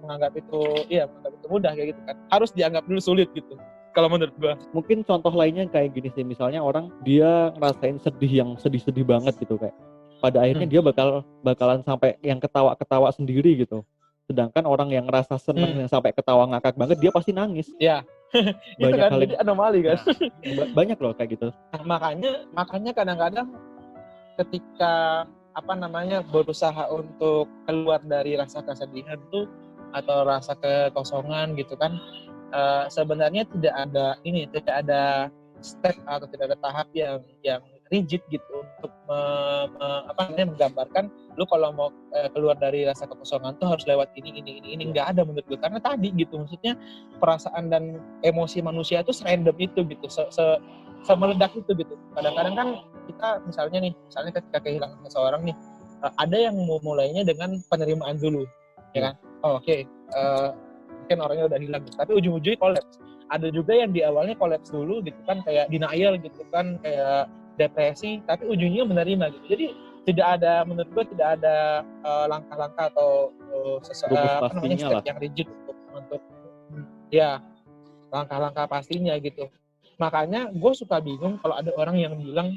gitu kan. Harus dianggap dulu sulit gitu kalau menurut gua. Mungkin contoh lainnya kayak gini sih, misalnya orang dia ngerasain sedih yang sedih-sedih banget gitu, kayak pada akhirnya dia bakalan sampai yang ketawa-ketawa sendiri gitu. Sedangkan orang yang ngerasa seneng yang sampai ketawa ngakak banget, dia pasti nangis. Ya. Itu kan jadi anomali kan. Banyak loh kayak gitu. Nah, makanya kadang-kadang ketika berusaha untuk keluar dari rasa kesedihan tuh atau rasa kekosongan gitu kan, sebenarnya tidak ada step atau tidak ada tahap yang rigid gitu untuk menggambarkan lu kalau mau keluar dari rasa kekosongan tuh harus lewat ini nggak ada menurut gue. Karena tadi gitu, maksudnya perasaan dan emosi manusia itu serandom itu gitu, semeledak itu gitu. Kadang-kadang kan kita misalnya ketika kehilangan seseorang nih, ada yang mulainya dengan penerimaan dulu, ya kan? Mungkin orangnya udah hilang, tapi ujung-ujungnya kolaps. Ada juga yang di awalnya kolaps dulu gitu kan, kayak denial gitu kan, kayak depresi, tapi ujungnya menerima gitu. Jadi tidak ada, menurut gue tidak ada langkah-langkah atau Rumus pastinya step lah. yang rigid untuk ya langkah-langkah pastinya gitu. Makanya gue suka bingung kalau ada orang yang bilang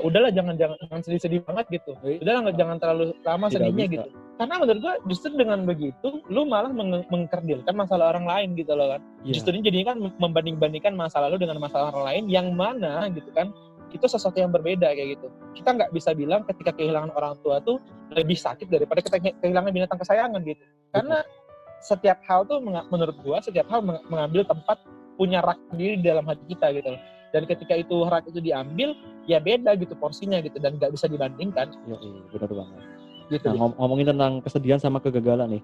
udahlah jangan sedih-sedih banget gitu. Udahlah jangan terlalu lama Tidak sedihnya bisa. gitu. Karena menurut gue justru dengan begitu lu malah mengkerdilkan masalah orang lain gitu loh kan. Iya. Justru ini jadinya kan membanding-bandingkan masa lalu dengan masalah orang lain yang mana gitu kan itu sesuatu yang berbeda kayak gitu. Kita nggak bisa bilang ketika kehilangan orang tua tuh lebih sakit daripada kita kehilangan binatang kesayangan gitu. Karena setiap hal tuh menurut gua setiap hal mengambil tempat punya rak sendiri di dalam hati kita gitu loh. Dan ketika itu rak itu diambil, ya beda gitu porsinya gitu dan nggak bisa dibandingkan. Iya, benar banget. Gitu. Nah, ngomongin tentang kesedihan sama kegagalan nih,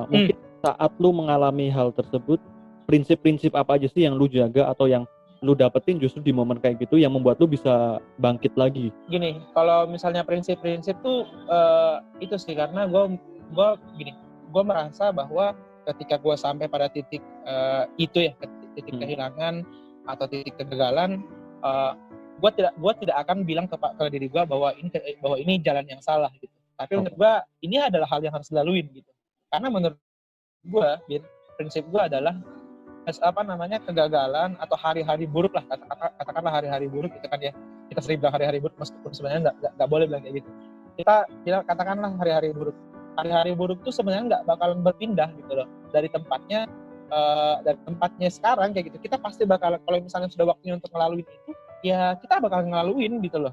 mungkin saat lu mengalami hal tersebut, prinsip-prinsip apa aja sih yang lu jaga atau yang lu dapetin justru di momen kayak gitu yang membuat lu bisa bangkit lagi? Gini, kalau misalnya prinsip-prinsip tuh itu sih karena gue merasa bahwa ketika gue sampai pada titik itu ya, titik kehilangan atau titik kegagalan, gue tidak akan bilang ke diri gue bahwa ini jalan yang salah gitu. Tapi menurut gue ini adalah hal yang harus dilaluin gitu. Karena menurut gue, prinsip gue adalah kegagalan atau hari-hari buruk lah, katakanlah hari-hari buruk gitu kan ya. Kita sering bilang hari-hari buruk meskipun sebenarnya nggak boleh bilang kayak gitu. Kita katakanlah hari-hari buruk. Hari-hari buruk tuh sebenarnya nggak bakalan berpindah gitu loh dari tempatnya sekarang kayak gitu. Kita pasti bakal, kalau misalnya sudah waktunya untuk ngelaluin itu, ya kita bakal ngelaluin gitu loh.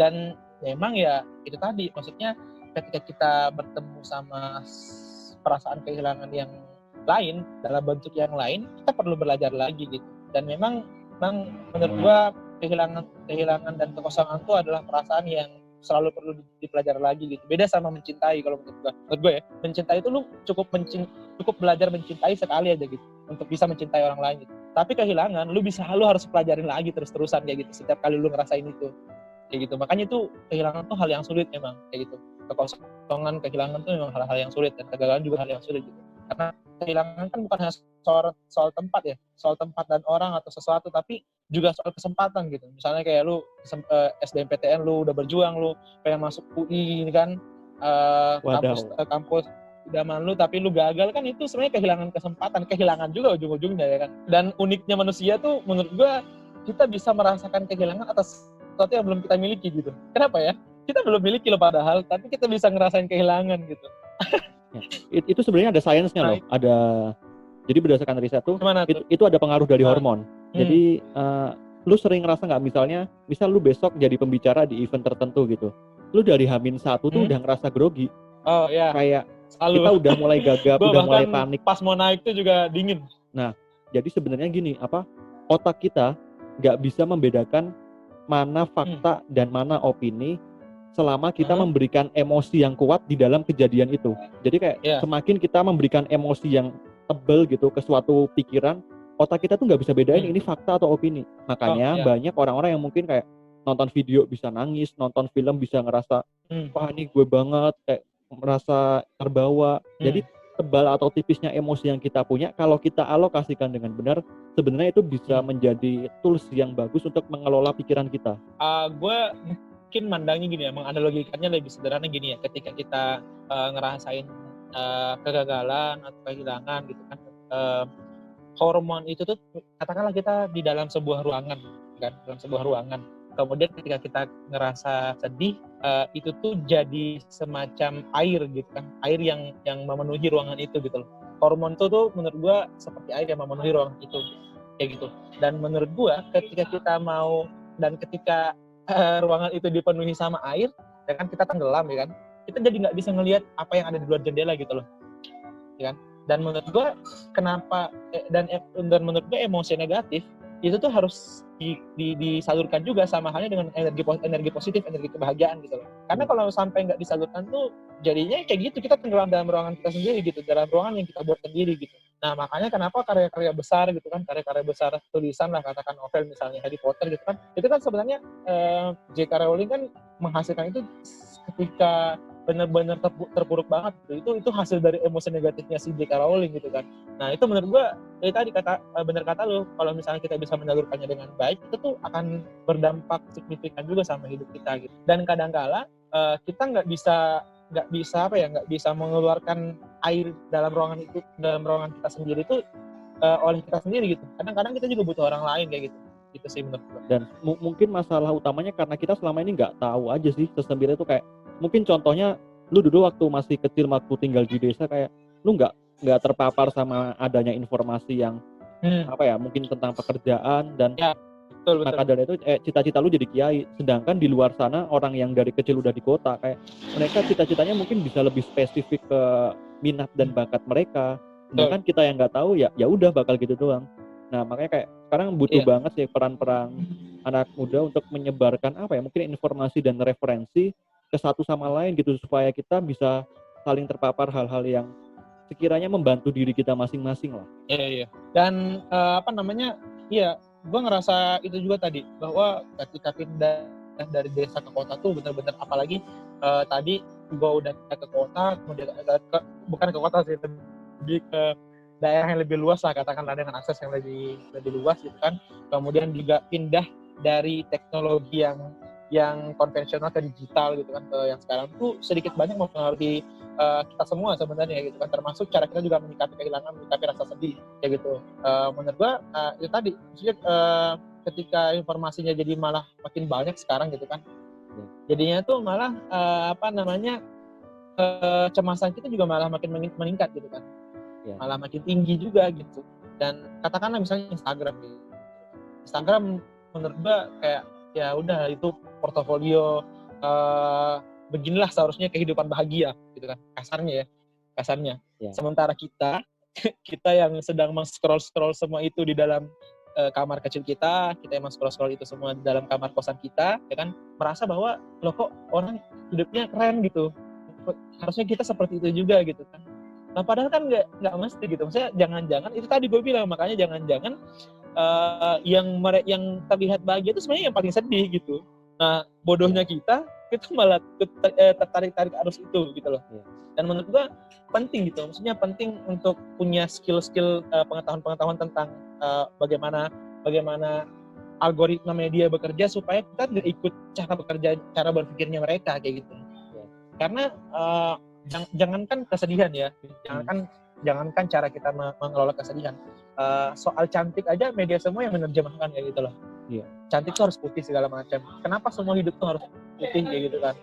Dan memang ya itu tadi, maksudnya ketika kita bertemu sama perasaan kehilangan yang lain dalam bentuk yang lain, kita perlu belajar lagi gitu. Dan memang menurut gua kehilangan dan kekosongan itu adalah perasaan yang selalu perlu dipelajari lagi gitu. Beda sama mencintai kalau menurut gue ya. Mencintai itu lu cukup belajar mencintai sekali aja gitu untuk bisa mencintai orang lain gitu. Tapi kehilangan lu harus pelajarin lagi terus-terusan kayak gitu setiap kali lu ngerasain itu. Kayak gitu. Makanya itu kehilangan tuh hal yang sulit memang kayak gitu. Kekosongan, kehilangan tuh memang hal-hal yang sulit dan kegagalan juga hal yang sulit gitu. Karena kehilangan kan bukan hanya soal tempat ya, soal tempat dan orang atau sesuatu, tapi juga soal kesempatan gitu. Misalnya kayak lu SBMPTN lu udah berjuang, lu pengen masuk UI ini kan, kampus idaman lu, tapi lu gagal kan, itu sebenarnya kehilangan kesempatan, kehilangan juga ujung-ujungnya ya kan. Dan uniknya manusia tuh menurut gua, kita bisa merasakan kehilangan atas sesuatu yang belum kita miliki gitu. Kenapa ya? Kita belum miliki loh padahal, tapi kita bisa ngerasain kehilangan gitu. Itu sebenarnya ada sainsnya loh. Jadi berdasarkan riset tuh, itu ada pengaruh dari hormon. Jadi lu sering ngerasa nggak, misal lu besok jadi pembicara di event tertentu gitu, lu dari H-1 tuh udah ngerasa grogi. Oh ya. Kayak kita udah mulai gagap, udah mulai panik. Pas mau naik tuh juga dingin. Nah, jadi sebenarnya gini, otak kita nggak bisa membedakan mana fakta dan mana opini selama kita memberikan emosi yang kuat di dalam kejadian itu. Jadi kayak semakin kita memberikan emosi yang tebal gitu ke suatu pikiran, otak kita tuh nggak bisa bedain ini fakta atau opini. Makanya banyak orang-orang yang mungkin kayak nonton video bisa nangis, nonton film bisa ngerasa wah ini gue banget, kayak merasa terbawa. Jadi tebal atau tipisnya emosi yang kita punya, kalau kita alokasikan dengan benar, sebenarnya itu bisa menjadi tools yang bagus untuk mengelola pikiran kita. Gue mungkin mandangnya gini ya, menganalogikannya lebih sederhana gini ya, ketika kita ngerasain kegagalan atau kehilangan gitu kan, hormon itu tuh katakanlah kita di dalam sebuah ruangan kan, kemudian ketika kita ngerasa sedih, itu tuh jadi semacam air gitu kan, air yang memenuhi ruangan itu gitu loh. Hormon itu tuh menurut gua seperti air yang memenuhi ruangan itu kayak gitu. Dan menurut gua ketika kita ketika ruangan itu dipenuhi sama air, ya kan kita tenggelam ya kan, kita jadi nggak bisa ngelihat apa yang ada di luar jendela gitu loh, ya kan. Dan menurut gue menurut gue emosi negatif itu tuh harus disalurkan juga sama halnya dengan energi positif, energi kebahagiaan gitu loh. Karena kalau sampai nggak disalurkan tuh jadinya kayak gitu, kita tenggelam dalam ruangan kita sendiri gitu, dalam ruangan yang kita buat sendiri gitu. Nah makanya kenapa karya-karya besar gitu kan, karya-karya besar tulisan lah, katakan novel misalnya Harry Potter gitu kan, itu kan sebenarnya J.K. Rowling kan menghasilkan itu ketika benar-benar terpuruk banget gitu. Itu hasil dari emosi negatifnya si J.K. Rowling gitu kan. Nah itu menurut gue tadi benar kata lu, kalau misalnya kita bisa menyalurkannya dengan baik, itu tuh akan berdampak signifikan juga sama hidup kita gitu. Dan kadang-kala kita nggak bisa mengeluarkan air dalam ruangan kita sendiri itu oleh kita sendiri gitu. Kadang-kadang kita juga butuh orang lain kayak gitu sih menurut gue. Dan mungkin masalah utamanya karena kita selama ini nggak tahu aja sih sistem itu kayak, mungkin contohnya lu dulu waktu masih kecil, waktu tinggal di desa, kayak lu nggak terpapar sama adanya informasi yang mungkin tentang pekerjaan, dan ya, betul. maka dari itu cita-cita lu jadi kiai. Sedangkan di luar sana orang yang dari kecil udah di kota, kayak mereka cita-citanya mungkin bisa lebih spesifik ke minat dan bakat mereka. Sedangkan kita yang nggak tahu ya udah bakal gitu doang. Nah makanya kayak sekarang butuh banget sih peran-peran anak muda untuk menyebarkan mungkin informasi dan referensi ke satu sama lain gitu, supaya kita bisa saling terpapar hal-hal yang sekiranya membantu diri kita masing-masing lah. Iya. Dan gue ngerasa itu juga tadi, bahwa ketika pindah dari desa ke kota tuh benar-benar, apalagi tadi gue udah ke kota, kemudian bukan ke kota sih, lebih ke daerah yang lebih luas lah, katakanlah dengan akses yang lebih luas gitu kan. Kemudian juga pindah dari teknologi yang konvensional ke digital gitu kan, ke yang sekarang tuh sedikit banyak mempengaruhi kita semua sebenarnya gitu kan, termasuk cara kita juga menyikapi kehilangan, menyikapi rasa sedih kayak gitu. Menurut gua itu tadi, maksudnya ketika informasinya jadi malah makin banyak sekarang gitu kan, jadinya tuh malah kecemasan kita juga malah makin meningkat gitu kan, malah makin tinggi juga gitu. Dan katakanlah misalnya Instagram menurut gua kayak ya udah, itu portofolio beginilah seharusnya kehidupan bahagia gitu kan, kasarnya. Sementara kita yang sedang scroll semua itu di dalam kamar kecil kita yang scroll itu semua di dalam kamar kosan kita, ya kan, merasa bahwa loh kok orang hidupnya keren gitu, harusnya kita seperti itu juga gitu kan. Nah padahal kan nggak mesti gitu. Maksudnya jangan-jangan itu tadi gue bilang, makanya jangan-jangan yang terlihat bahagia itu sebenarnya yang paling sedih gitu. Nah bodohnya kita malah tertarik arus itu gitu loh. Dan menurut gue penting gitu, maksudnya penting untuk punya skill-skill pengetahuan tentang bagaimana algoritma media bekerja, supaya kita tidak ikut cara berpikirnya mereka kayak gitu. Karena jangankan kesedihan ya, jangankan cara kita mengelola kesedihan, soal cantik aja media semua yang menerjemahkan kayak gitu loh. Cantik tuh harus putih segala macam. Kenapa semua hidup tuh harus putih kayak gitu kan?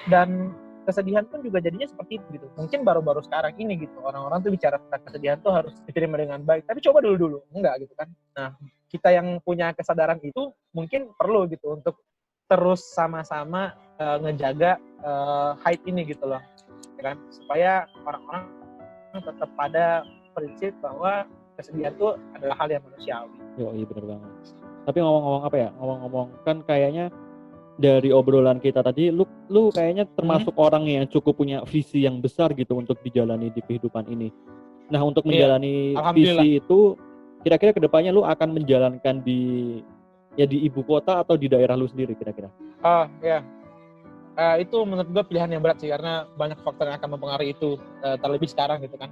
Dan kesedihan pun juga jadinya seperti itu gitu. Mungkin baru-baru sekarang ini gitu orang-orang tuh bicara tentang kesedihan tuh harus diterima dengan baik. Tapi coba dulu enggak gitu kan. Nah kita yang punya kesadaran itu mungkin perlu gitu untuk terus sama-sama ngejaga hype ini gitu loh, ya kan, supaya orang-orang tetap pada prinsip bahwa kesedihan itu adalah hal yang manusiawi. Iya benar banget. Tapi ngomong-ngomong kan kayaknya dari obrolan kita tadi, lu kayaknya termasuk orang yang cukup punya visi yang besar gitu untuk dijalani di kehidupan ini. Nah untuk menjalani visi itu, kira-kira kedepannya lu akan menjalankan di ibu kota atau di daerah lu sendiri kira-kira? Itu menurut gue pilihan yang berat sih, karena banyak faktor yang akan mempengaruhi itu, terlebih sekarang gitu kan.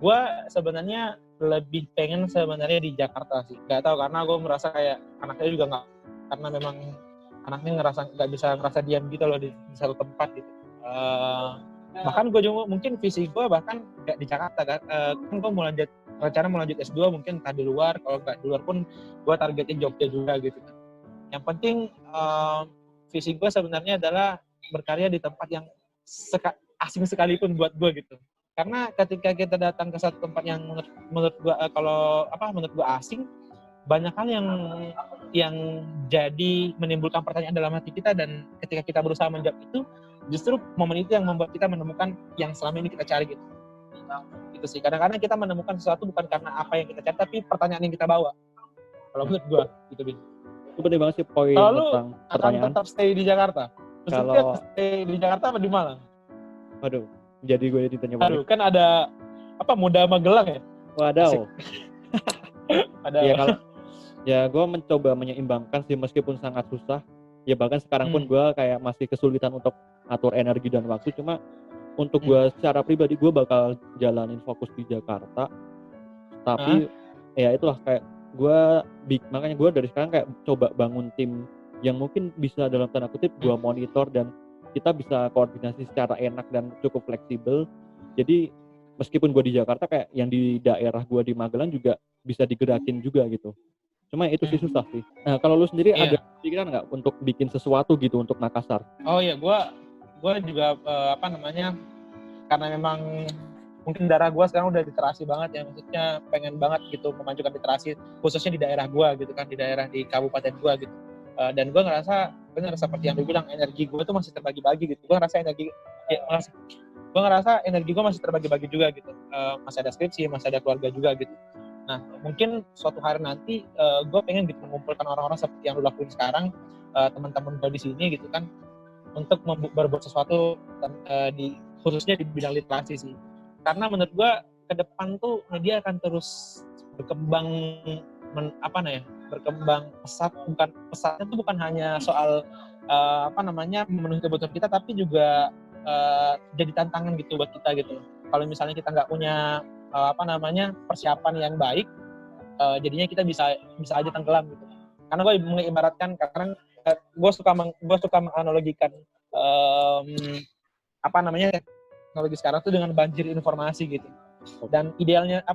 Gue sebenarnya lebih pengen sebenarnya di Jakarta sih. Gak tahu, karena gue merasa kayak anaknya juga nggak, karena memang anaknya nggak bisa ngerasa diam gitu loh di satu tempat gitu. Bahkan gue juga mungkin visi gue bahkan nggak di Jakarta kan. Kan gue rencana mau lanjut S2 mungkin entah di luar. Kalau nggak di luar pun gue targetnya Jogja juga gitu kan. Yang penting visi gue sebenarnya adalah berkarya di tempat yang asing sekalipun buat gue gitu. Karena ketika kita datang ke satu tempat yang menurut gue asing, banyak hal yang jadi menimbulkan pertanyaan dalam hati kita, dan ketika kita berusaha menjawab itu, justru momen itu yang membuat kita menemukan yang selama ini kita cari gitu. Itu sih, kadang-kadang kita menemukan sesuatu bukan karena apa yang kita cari, tapi pertanyaan yang kita bawa. Kalau menurut gue gitu, Bin. Itu penting banget sih poin tentang pertanyaan. Kalau lu akan tetap stay di Jakarta? Kalau stay di Jakarta apa di Malang? Waduh, jadi gue ditanya balik. Aduh, kan ada Muda Magelang ya? Waduh. Ya kalau gue mencoba menyeimbangkan sih, meskipun sangat susah. Ya bahkan sekarang pun gue kayak masih kesulitan untuk atur energi dan waktu. Cuma untuk gue secara pribadi gue bakal jalanin fokus di Jakarta. Tapi ya itulah kayak gue makanya gue dari sekarang kayak coba bangun tim yang mungkin bisa dalam tanda kutip gue monitor dan kita bisa koordinasi secara enak dan cukup fleksibel. Jadi meskipun gue di Jakarta kayak yang di daerah gue di Magelang juga bisa digerakin juga gitu. Cuma itu sih susah sih. Nah kalau lu sendiri ada pikiran nggak untuk bikin sesuatu gitu untuk Makassar? Oh iya, gue juga karena memang mungkin darah gue sekarang udah literasi banget ya, maksudnya pengen banget gitu memajukan literasi khususnya di daerah gue gitu kan, di kabupaten gue gitu. Dan gue ngerasa benar seperti yang dibilang, energi gue tuh masih terbagi-bagi gitu. Gue ngerasa energi gue masih terbagi-bagi juga gitu. Masih ada skripsi, masih ada keluarga juga gitu. Nah, mungkin suatu hari nanti gue pengen gitu mengumpulkan orang-orang seperti yang lu lakuin sekarang, teman-teman gue di sini gitu kan, untuk berbuat sesuatu khususnya di bidang literasi sih. Karena menurut gue ke depan tuh media akan terus berkembang berkembang pesatnya tuh bukan hanya soal memenuhi kebutuhan kita, tapi juga jadi tantangan gitu buat kita gitu. Kalau misalnya kita nggak punya persiapan yang baik, jadinya kita bisa aja tenggelam gitu. Karena gue mengibaratkan, karena gue suka menganalogikan teknologi sekarang tuh dengan banjir informasi gitu. Dan idealnya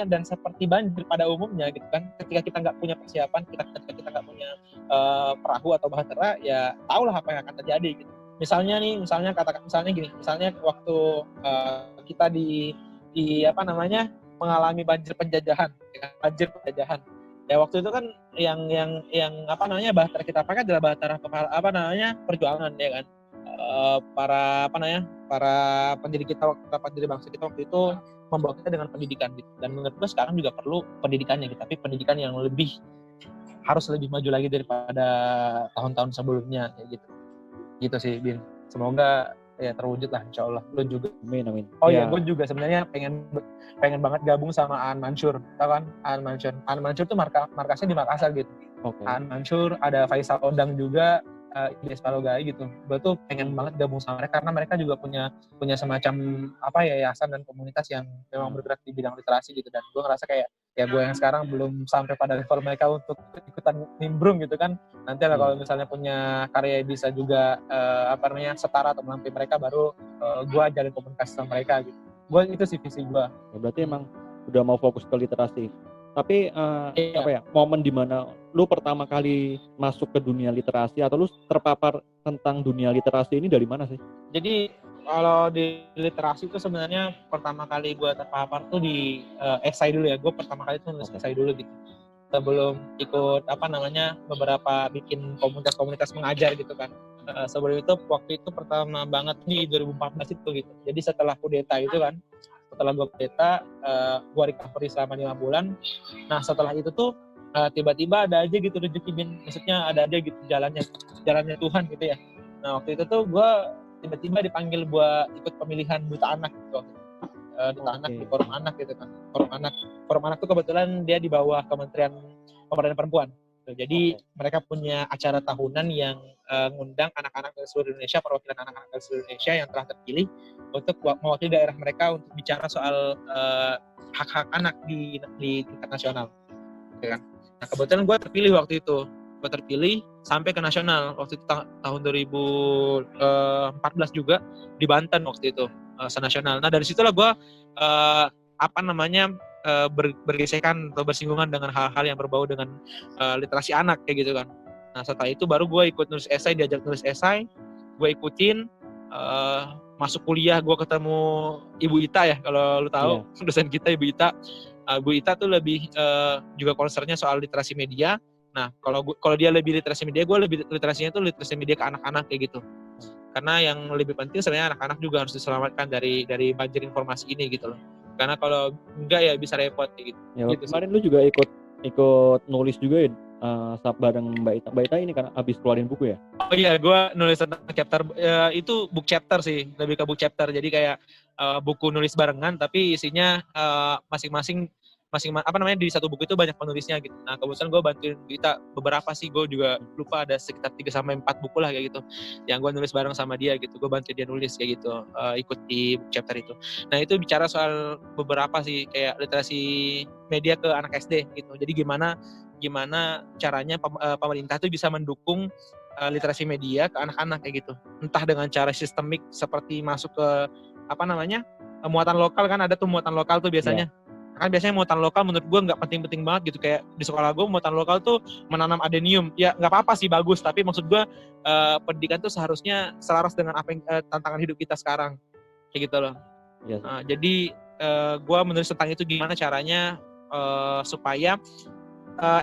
dan seperti banjir pada umumnya gitu kan, ketika kita nggak punya persiapan, ketika kita nggak punya perahu atau bahtera, ya tahulah apa yang akan terjadi gitu. Misalnya waktu kita mengalami banjir penjajahan, ya waktu itu kan yang bahtera kita pakai adalah bahtera perjuangan, ya kan. Para pendiri bangsa kita waktu itu membawa kita dengan pendidikan gitu. Dan menurut gue sekarang juga perlu pendidikannya gitu, tapi pendidikan yang harus lebih maju lagi daripada tahun-tahun sebelumnya kayak gitu. Gitu sih, Bin. Semoga ya terwujud lah, insya Allah. Lu juga. Amin. Oh iya, gue juga sebenarnya pengen banget gabung sama Aan Mansur. Tahu kan Aan Mansur tuh markasnya di Makassar gitu. Okay. Aan Mansur, ada Faisal Ondang juga, IDS Palogai gitu. Gue tuh pengen banget gabung sama mereka, karena mereka juga punya semacam yayasan dan komunitas yang memang bergerak di bidang literasi gitu. Dan gue ngerasa kayak ya gue yang sekarang belum sampai pada level mereka untuk ikutan nimbrung gitu kan. Nanti lah kalau misalnya punya karya bisa juga setara atau melampaui mereka, baru gue jalin komunikasi sama mereka gitu. Gue itu sih visi gue. Ya, berarti emang udah mau fokus ke literasi. Tapi momen dimana lu pertama kali masuk ke dunia literasi atau lu terpapar tentang dunia literasi ini dari mana sih? Jadi kalau di literasi itu sebenarnya pertama kali gue terpapar tuh di esai dulu ya. Gue pertama kali tuh nulis esai dulu gitu. Sebelum ikut beberapa bikin komunitas mengajar gitu kan. Sebelum itu, waktu itu pertama banget di 2014 itu gitu. Jadi setelah kudeta itu kan, setelah gue kudeta, gue recovery selama 5 bulan. Nah setelah itu tuh tiba-tiba ada aja gitu rezeki, Bin. Maksudnya ada aja gitu jalannya Tuhan gitu ya. Nah waktu itu tuh gue tiba-tiba dipanggil buat ikut pemilihan duta anak gitu. Duta anak di forum anak gitu kan. Forum anak tuh kebetulan dia di bawah Kementerian Pemberdayaan Perempuan. Jadi mereka punya acara tahunan yang ngundang anak-anak dari seluruh Indonesia, perwakilan anak-anak dari seluruh Indonesia yang telah terpilih untuk mewakili daerah mereka untuk bicara soal hak-hak anak di tingkat nasional. Gitu kan. Nah kebetulan gue terpilih waktu itu. Gue terpilih sampai ke nasional waktu itu tahun 2014 juga di Banten waktu itu, senasional. Nah dari situlah gue bergesekan atau bersinggungan dengan hal-hal yang berbau dengan literasi anak kayak gitu kan. Nah setelah itu baru gue ikut nulis esai, diajak nulis esai, gue ikutin. Masuk kuliah gue ketemu Ibu Ita ya, kalau lu tahu, dosen kita Ibu Ita. Bu Ita tuh lebih juga concernnya soal literasi media. Nah kalau dia lebih literasi media, gue lebih literasinya tuh literasi media ke anak-anak kayak gitu. Karena yang lebih penting sebenarnya anak-anak juga harus diselamatkan dari banjir informasi ini gitu loh. Karena kalau enggak ya bisa repot kayak gitu. Ya, gitu kemarin lu juga ikut nulis juga ya bareng Mbak Ita. Mbak Ita ini kan abis keluarin buku ya? Oh iya, gue nulis tentang chapter, itu book chapter sih, lebih ke book chapter. Jadi kayak buku nulis barengan, tapi isinya masing-masing di satu buku itu banyak penulisnya gitu. Nah kebetulan gue bantuin Dita beberapa sih, gue juga lupa ada sekitar 3-4 buku lah kayak gitu yang gue nulis bareng sama dia gitu. Gue bantu dia nulis kayak gitu, ikut di chapter itu. Nah itu bicara soal beberapa sih kayak literasi media ke anak SD gitu. Jadi gimana caranya pemerintah tuh bisa mendukung literasi media ke anak-anak kayak gitu. Entah dengan cara sistemik seperti masuk ke muatan lokal, kan ada tuh muatan lokal tuh biasanya. Kan biasanya muatan lokal menurut gue nggak penting-penting banget gitu, kayak di sekolah gue muatan lokal tuh menanam adenium, ya nggak apa-apa sih, bagus, tapi maksud gue pendidikan tuh seharusnya selaras dengan apa yang tantangan hidup kita sekarang kayak gitu loh. Jadi gue menulis tentang itu gimana caranya supaya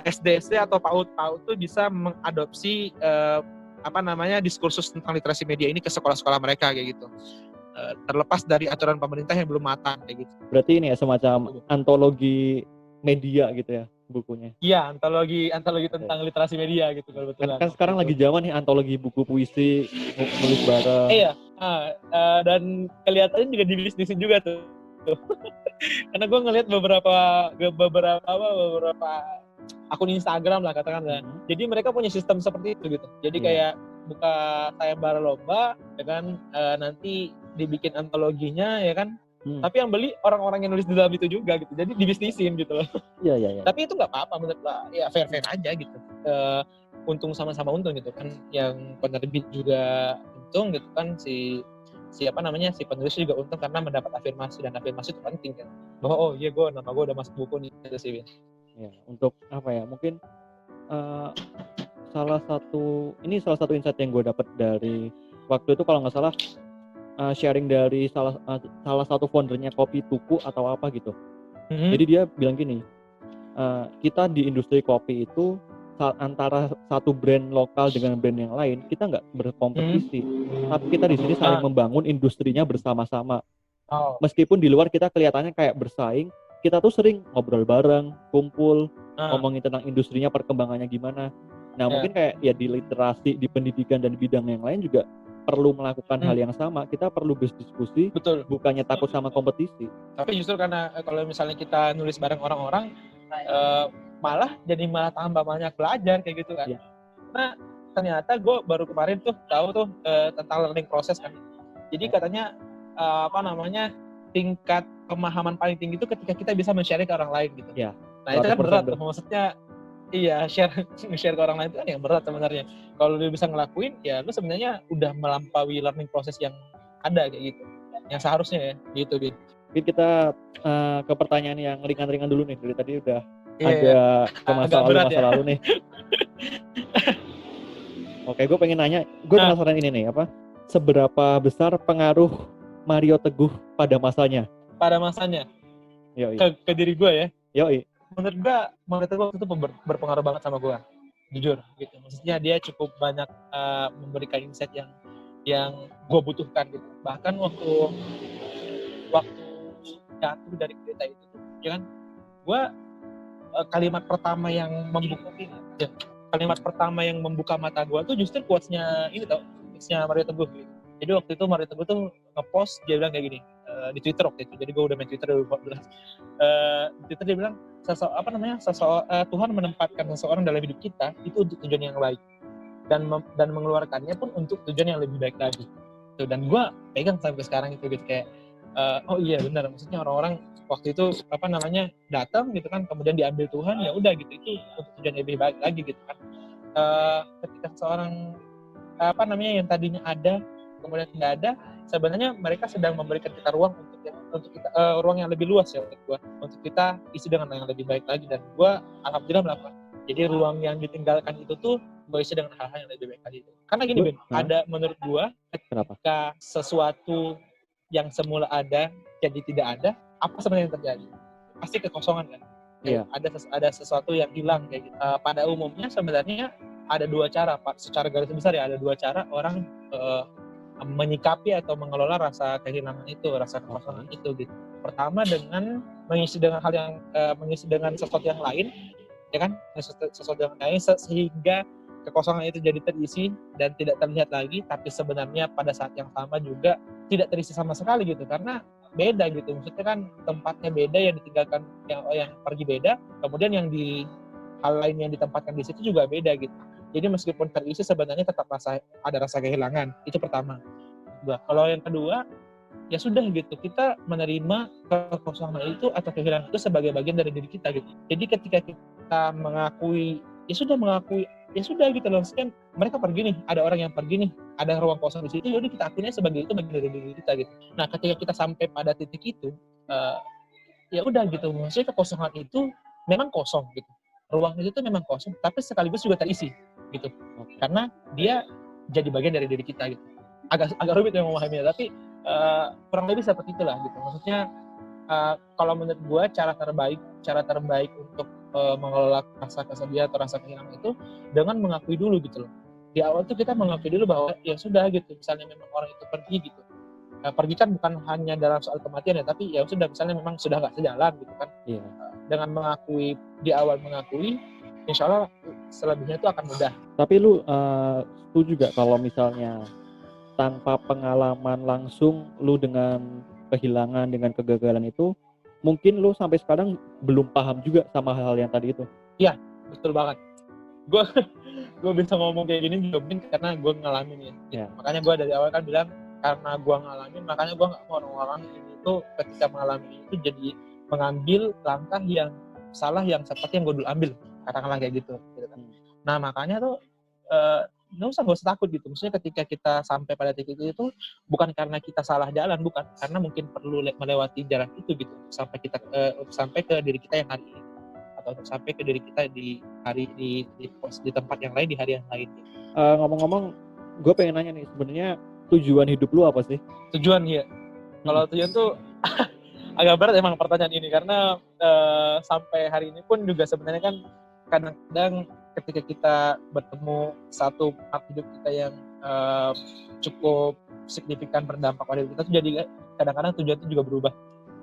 SD atau PAUD tuh bisa mengadopsi diskursus tentang literasi media ini ke sekolah-sekolah mereka kayak gitu. Terlepas dari aturan pemerintah yang belum matang kayak gitu. Berarti ini ya semacam antologi media gitu ya bukunya. Iya, antologi tentang literasi media gitu kebetulan. Kan sekarang lagi zaman nih antologi buku puisi, nulis bareng. Iya, dan kelihatannya juga dibisnisin juga tuh. Karena gue ngeliat beberapa akun Instagram lah katakanlah. Jadi mereka punya sistem seperti itu gitu. Jadi kayak buka sayembara lomba, ya kan, nanti dibikin antologinya, ya kan. Tapi yang beli orang-orang yang nulis di dalam itu juga gitu. Jadi dibisnisin gitu loh. Iya. Tapi itu nggak apa-apa menurut lah, ya fair-fair aja gitu. Untung sama-sama untung gitu kan. Yang penerbit juga untung gitu kan, si penulis juga untung karena mendapat afirmasi, dan afirmasi itu penting kan. Bahwa nama gue udah masuk buku nih gitu sih. Ya, untuk apa ya? Mungkin salah satu insight yang gue dapat dari waktu itu, kalau nggak salah sharing dari salah satu foundernya Kopi Tuku atau apa gitu. Jadi dia bilang gini, kita di industri kopi itu antara satu brand lokal dengan brand yang lain, kita nggak berkompetisi, tapi kita di sini saling membangun industrinya bersama-sama. Meskipun di luar kita kelihatannya kayak bersaing, kita tuh sering ngobrol bareng, kumpul, ngomongin tentang industrinya, perkembangannya gimana. Nah mungkin kayak ya di literasi, di pendidikan dan bidang yang lain juga perlu melakukan hal yang sama. Kita perlu berdiskusi, bukannya takut sama kompetisi. Tapi justru karena kalau misalnya kita nulis bareng orang-orang, malah tambah banyak belajar kayak gitu kan. Nah ternyata gue baru kemarin tuh tahu tuh tentang learning process kan. Jadi katanya tingkat pemahaman paling tinggi itu ketika kita bisa men-share ke orang lain gitu. Nah itu kan berat tuh, maksudnya share ke orang lain itu kan yang berat sebenarnya. Kalau lu bisa ngelakuin, ya lu sebenarnya udah melampaui learning proses yang ada kayak gitu, yang seharusnya ya gitu. Mungkin kita ke pertanyaan yang ringan-ringan dulu nih. Dari tadi udah ada ke masa lalu nih. Oke, gue pengen nanya, gue penasaran ini nih, seberapa besar pengaruh Mario Teguh pada masanya? Ke diri gue ya. Yoi. Menurut gue Mario Teguh itu berpengaruh banget sama gue, jujur gitu. Maksudnya dia cukup banyak memberikan insight yang gue butuhkan gitu. Bahkan waktu jatuh dari kereta itu tuh, ya kan, gue kalimat pertama yang membuka mata gue tuh justru quotes-nya Mario Teguh gitu. Jadi waktu itu Mario Teguh tuh nge-post, dia bilang kayak gini di Twitter waktu itu. Jadi gue udah main Twitter 2014. Di Twitter dia bilang Tuhan menempatkan seseorang dalam hidup kita itu untuk tujuan yang baik, dan mengeluarkannya pun untuk tujuan yang lebih baik lagi. Tuh, dan gue pegang sampai sekarang itu gitu, kayak oh iya benar, maksudnya orang-orang waktu itu datang gitu kan, kemudian diambil Tuhan, ya udah gitu, itu untuk tujuan yang lebih baik lagi gitu kan. Ketika seseorang yang tadinya ada kemudian tidak ada, sebenarnya mereka sedang memberikan kita ruang untuk kita ruang yang lebih luas ya untuk kita isi dengan yang lebih baik lagi, dan gue alhamdulillah melakukan. Jadi ruang yang ditinggalkan itu tuh gue isi dengan hal-hal yang lebih baik lagi. Karena gini Ben, ada menurut gue ketika sesuatu yang semula ada jadi tidak ada, apa sebenarnya yang terjadi? Pasti kekosongan kan. Ada sesuatu yang hilang kayak gitu. Pada umumnya sebenarnya ada dua cara, Pak. Secara garis besar ya ada dua cara orang menyikapi atau mengelola rasa kehilangan itu, rasa kekosongan itu gitu. Pertama dengan mengisi dengan hal yang mengisi dengan sesuatu yang lain, ya kan? Sesuatu yang lain sehingga kekosongan itu jadi terisi dan tidak terlihat lagi, tapi sebenarnya pada saat yang sama juga tidak terisi sama sekali gitu. Karena beda gitu. Maksudnya kan tempatnya beda, yang ditinggalkan yang pergi beda, kemudian yang di hal lain yang ditempatkan di situ juga beda gitu. Jadi meskipun terisi sebenarnya tetap ada rasa kehilangan. Itu pertama. Kalau yang kedua, ya sudah gitu, kita menerima kekosongan itu atau kehilangan itu sebagai bagian dari diri kita gitu. Jadi ketika kita mengakui, ya sudah gitu loh. Kan mereka pergi nih, ada orang yang pergi nih, ada ruang kosong di situ, yaudah kita akuinnya sebagai itu bagian dari diri kita gitu. Nah ketika kita sampai pada titik itu, ya udah gitu, maksudnya kekosongan itu memang kosong gitu, ruang itu tuh memang kosong tapi sekaligus juga terisi gitu, karena dia jadi bagian dari diri kita gitu. Agak rumit yang memahaminya, tapi kurang lebih seperti itulah gitu. Maksudnya kalau menurut gue cara terbaik untuk mengelola rasa kesedihan atau rasa kehilangan itu dengan mengakui dulu gitu loh. Di awal tuh kita mengakui dulu bahwa ya sudah gitu, misalnya memang orang itu pergi gitu. Pergi kan bukan hanya dalam soal kematian ya, tapi ya sudah, misalnya memang sudah nggak sejalan gitu kan. Iya. Dengan mengakui, di awal mengakui, insya Allah selebihnya itu akan mudah. Tapi lu setuju gak kalau misalnya tanpa pengalaman langsung lu dengan kehilangan, dengan kegagalan itu, mungkin lu sampai sekarang belum paham juga sama hal-hal yang tadi itu? Iya, betul banget. Gue bisa ngomong kayak gini juga mungkin karena gue ngalamin ya. Makanya gue dari awal kan bilang, karena gue ngalamin, makanya gue nggak mau orang-orang ini tuh ketika mengalami itu jadi mengambil langkah yang salah yang seperti yang gue dulu ambil, katakanlah kayak gitu kan. Nah makanya tuh nggak usah takut gitu. Maksudnya ketika kita sampai pada titik itu bukan karena kita salah jalan, bukan, karena mungkin perlu melewati jalan itu gitu sampai ke diri kita yang hari ini, atau untuk sampai ke diri kita di tempat yang lain, di hari yang lain gitu. Ngomong-ngomong, gue pengen nanya nih, sebenarnya tujuan hidup lu apa sih? Tujuan ya. Kalau tujuan tuh agak berat emang pertanyaan ini, karena sampai hari ini pun juga sebenarnya kan kadang-kadang ketika kita bertemu satu part hidup kita yang cukup signifikan berdampak pada hidup kita tuh, jadi kadang-kadang tujuan itu juga berubah.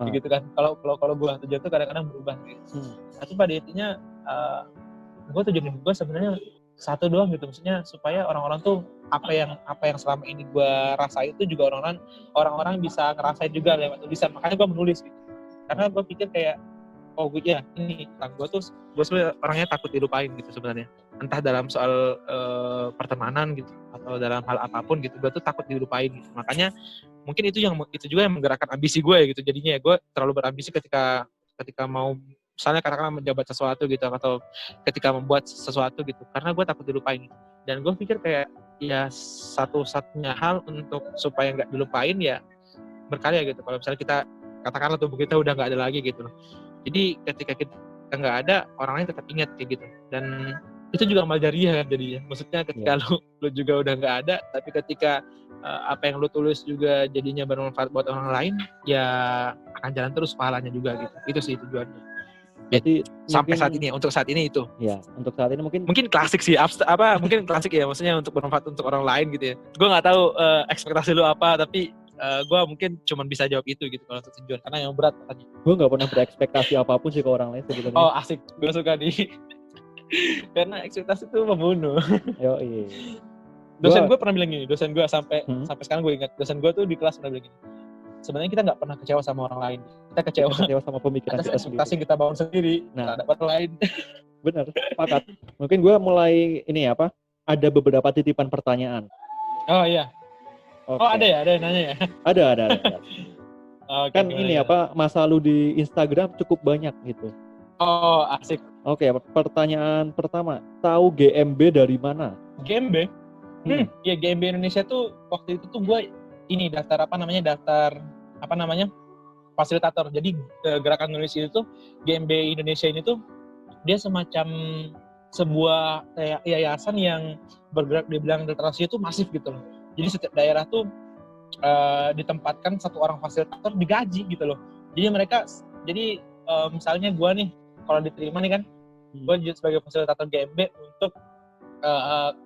Gitu kan. Kalau gue tujuan itu kadang-kadang berubah gitu. Tapi pada intinya gue tujuan hidup gue sebenarnya satu doang gitu, maksudnya supaya orang-orang tuh apa yang selama ini gue rasain itu juga orang-orang bisa ngerasain juga lewat tulisan. Makanya gue menulis gitu, karena gue pikir kayak gue sebenarnya orangnya takut dilupain gitu sebenarnya, entah dalam soal pertemanan gitu atau dalam hal apapun gitu, gue tuh takut dilupain gitu. Makanya mungkin itu juga yang menggerakkan ambisi gue gitu. Jadinya ya gue terlalu berambisi ketika mau misalnya katakanlah menjabat sesuatu gitu, atau ketika membuat sesuatu gitu, karena gue takut dilupain gitu. Dan gue pikir kayak ya satu-satunya hal untuk supaya nggak dilupain ya berkarya gitu. Kalau misalnya kita katakanlah tubuh kita udah nggak ada lagi gitu loh, jadi ketika kita nggak ada, orang lain tetap ingat kayak gitu. Dan itu juga amal jariah kan jadinya. Maksudnya ketika lu juga udah nggak ada, tapi ketika apa yang lu tulis juga jadinya bermanfaat buat orang lain, ya akan jalan terus pahalanya juga gitu. Itu sih tujuannya. Jadi sampai saat ini, untuk saat ini itu. Ya, untuk saat ini mungkin klasik sih, mungkin klasik ya, maksudnya untuk bermanfaat untuk orang lain gitu ya. Gue nggak tahu ekspektasi lu apa, tapi gue mungkin cuma bisa jawab itu gitu kalau untuk tujuan, karena yang berat katanya. Gue nggak pernah berekspektasi apapun sih ke orang lain sebetulnya. Oh asik, gue suka karena ekspektasi itu membunuh. Yo iya. Dosen gue pernah bilang gini, dosen gue sampai sekarang gue ingat, dosen gue tuh di kelas pernah bilang gini, sebenarnya kita nggak pernah kecewa sama orang lain, kita kecewa sama pemikiran kita sendiri. Ekspektasi kita bangun sendiri, nggak ada orang lain. Benar, sepakat. Mungkin gue mulai ada beberapa titipan pertanyaan. Oh iya. Okay. Oh ada yang nanya ya? Ada. Okay, kan ini masa lu di Instagram cukup banyak gitu. Oh asik. Oke, pertanyaan pertama, tahu GMB dari mana? GMB? Ya GMB Indonesia tuh waktu itu tuh gue daftar fasilitator. Jadi gerakan Indonesia itu, GMB Indonesia ini tuh dia semacam sebuah kayak yayasan yang bergerak di bidang literasi itu masif gitu loh. Jadi setiap daerah tuh ditempatkan satu orang fasilitator digaji gitu loh. Jadi misalnya gue nih, kalau diterima nih kan, gue sebagai fasilitator GMB untuk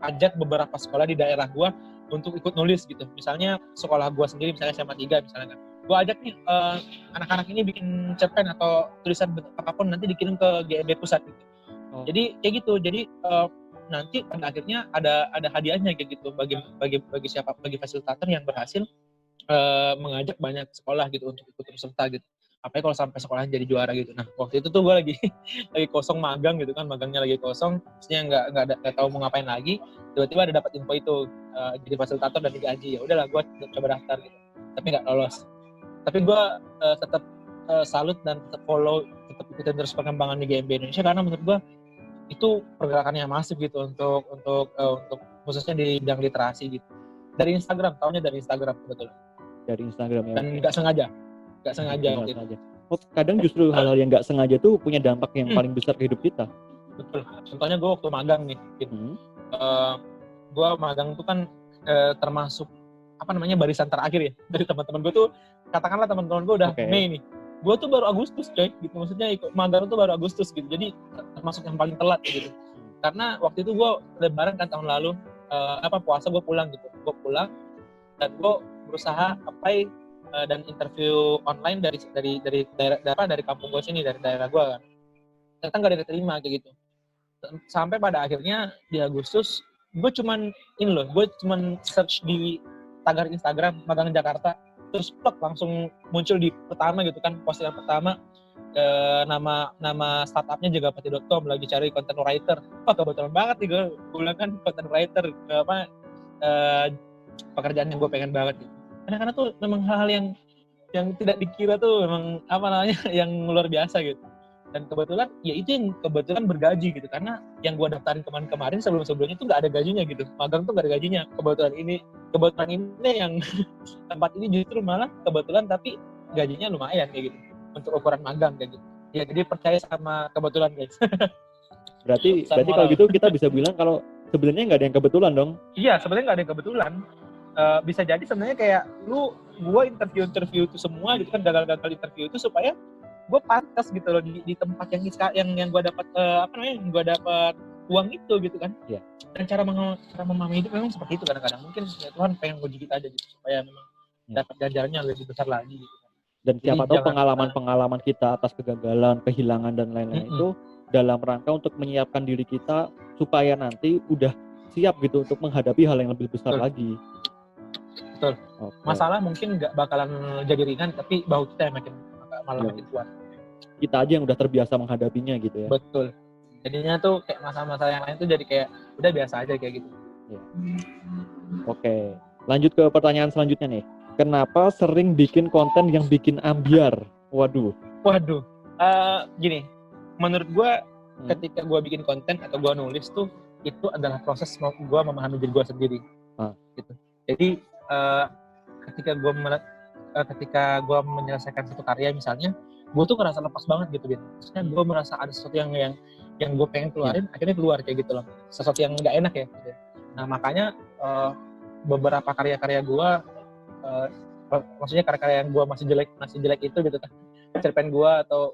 ajak beberapa sekolah di daerah gue untuk ikut nulis gitu. Misalnya sekolah gue sendiri, misalnya SMA 3 misalnya kan, gue ajak nih anak-anak ini bikin cerpen atau tulisan apapun, nanti dikirim ke GMB pusat gitu. Jadi kayak gitu. Jadi nanti pada akhirnya ada hadiahnya kayak gitu bagi fasilitator yang berhasil mengajak banyak sekolah gitu untuk ikut serta gitu. Apalagi kalau sampai sekolahnya jadi juara gitu. Nah waktu itu tuh gue lagi lagi kosong magang gitu kan, magangnya lagi kosong, maksudnya nggak tahu mau ngapain lagi. Tiba-tiba ada dapat info itu jadi fasilitator dan digaji. Ya udahlah gue coba daftar gitu, tapi nggak lolos. Tapi gue tetap salut dan tetap follow, tetap ikutin terus perkembangan di GMB Indonesia, karena menurut gue itu pergerakan yang masif gitu untuk khususnya di bidang literasi gitu. Dari Instagram, tahunya dari Instagram kebetulan. Dari Instagram ya. Dan nggak sengaja Nggak gitu. sengaja. Oh, kadang justru hal-hal yang nggak sengaja tuh punya dampak yang paling besar ke hidup kita. Betul. Contohnya gue waktu magang nih, gitu. Gue magang tuh kan termasuk barisan terakhir ya dari teman-teman gue tuh. Katakanlah teman-teman gue udah Mei nih, gue tuh baru Agustus coy gitu, maksudnya ikut magang tuh baru Agustus gitu, jadi termasuk yang paling telat gitu. Karena waktu itu gue lebaran kan tahun lalu, puasa gue pulang gitu, dan gue berusaha apply dan interview online dari kampung gue sini, dari daerah gue kan, ternyata nggak diterima kayak gitu. Sampai pada akhirnya di Agustus gue cuman search di tagar Instagram magang Jakarta, terus langsung muncul di pertama gitu kan, postingan pertama nama startupnya jagapati.com lagi cari content writer. Kebetulan banget nih gue bilang kan content writer, pekerjaan yang gue pengen banget gitu. Karena tuh memang hal-hal yang tidak dikira tuh memang yang luar biasa gitu. Dan kebetulan ya itu yang kebetulan bergaji gitu, karena yang gue daftarin kemarin sebelumnya tuh nggak ada gajinya gitu, magang tuh nggak ada gajinya. Kebetulan ini yang tempat ini justru malah kebetulan, tapi gajinya lumayan kayak gitu untuk ukuran magang kayak gitu ya. Jadi percaya sama kebetulan guys. berarti kalau gitu kita bisa bilang kalau sebenarnya nggak ada yang kebetulan dong. Iya, sebenarnya nggak ada yang kebetulan. Bisa jadi sebenarnya kayak gue interview itu semua gitu kan, gagal interview itu supaya gue pantas gitu loh di tempat yang gue dapat gue dapat uang itu gitu kan. Iya. Dan cara memahami hidup memang seperti itu kadang-kadang. Mungkin ya Tuhan pengen uji kita aja gitu supaya memang dapat ganjarannya lebih besar lagi gitu. Dan siapa tahu pengalaman kita atas kegagalan, kehilangan dan lain-lain itu dalam rangka untuk menyiapkan diri kita supaya nanti udah siap gitu untuk menghadapi hal yang lebih besar lagi. Betul. Okay. Masalah mungkin nggak bakalan jadi ringan, tapi bahu kita yang malah makin kuat. Kita aja yang udah terbiasa menghadapinya gitu ya. Betul. Jadinya tuh kayak masalah-masalah yang lain tuh jadi kayak udah biasa aja kayak gitu. Ya. Oke. Lanjut ke pertanyaan selanjutnya nih. Kenapa sering bikin konten yang bikin ambiar? Waduh. Gini, menurut gue ketika gue bikin konten atau gue nulis tuh, itu adalah proses gue memahami diri gue sendiri. Gitu. Jadi ketika gue menyelesaikan satu karya misalnya, gue tuh ngerasa lepas banget gitu. Maksudnya gue merasa ada sesuatu yang gue pengen keluarin, akhirnya keluar kayak gitu loh. Sesuatu yang nggak enak ya. Gitu. Nah makanya beberapa karya-karya gue, maksudnya karya-karya yang gue masih jelek itu gitu kan, cerpen gue atau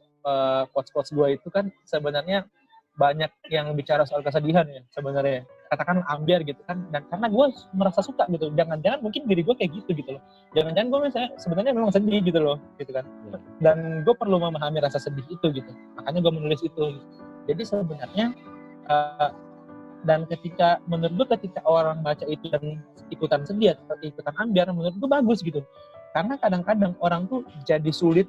quotes gue itu kan sebenarnya banyak yang bicara soal kesedihan ya sebenarnya, katakan ambiar gitu kan. Dan karena gue merasa suka gitu, jangan-jangan mungkin diri gue kayak gitu loh, jangan-jangan gue sebenarnya memang sedih gitu loh gitu kan. Dan gue perlu memahami rasa sedih itu gitu, makanya gue menulis itu gitu. Jadi sebenarnya dan menurut gue ketika orang baca itu dan ikutan sedih atau ikutan ambiar, menurut gue bagus gitu. Karena kadang-kadang orang tuh jadi sulit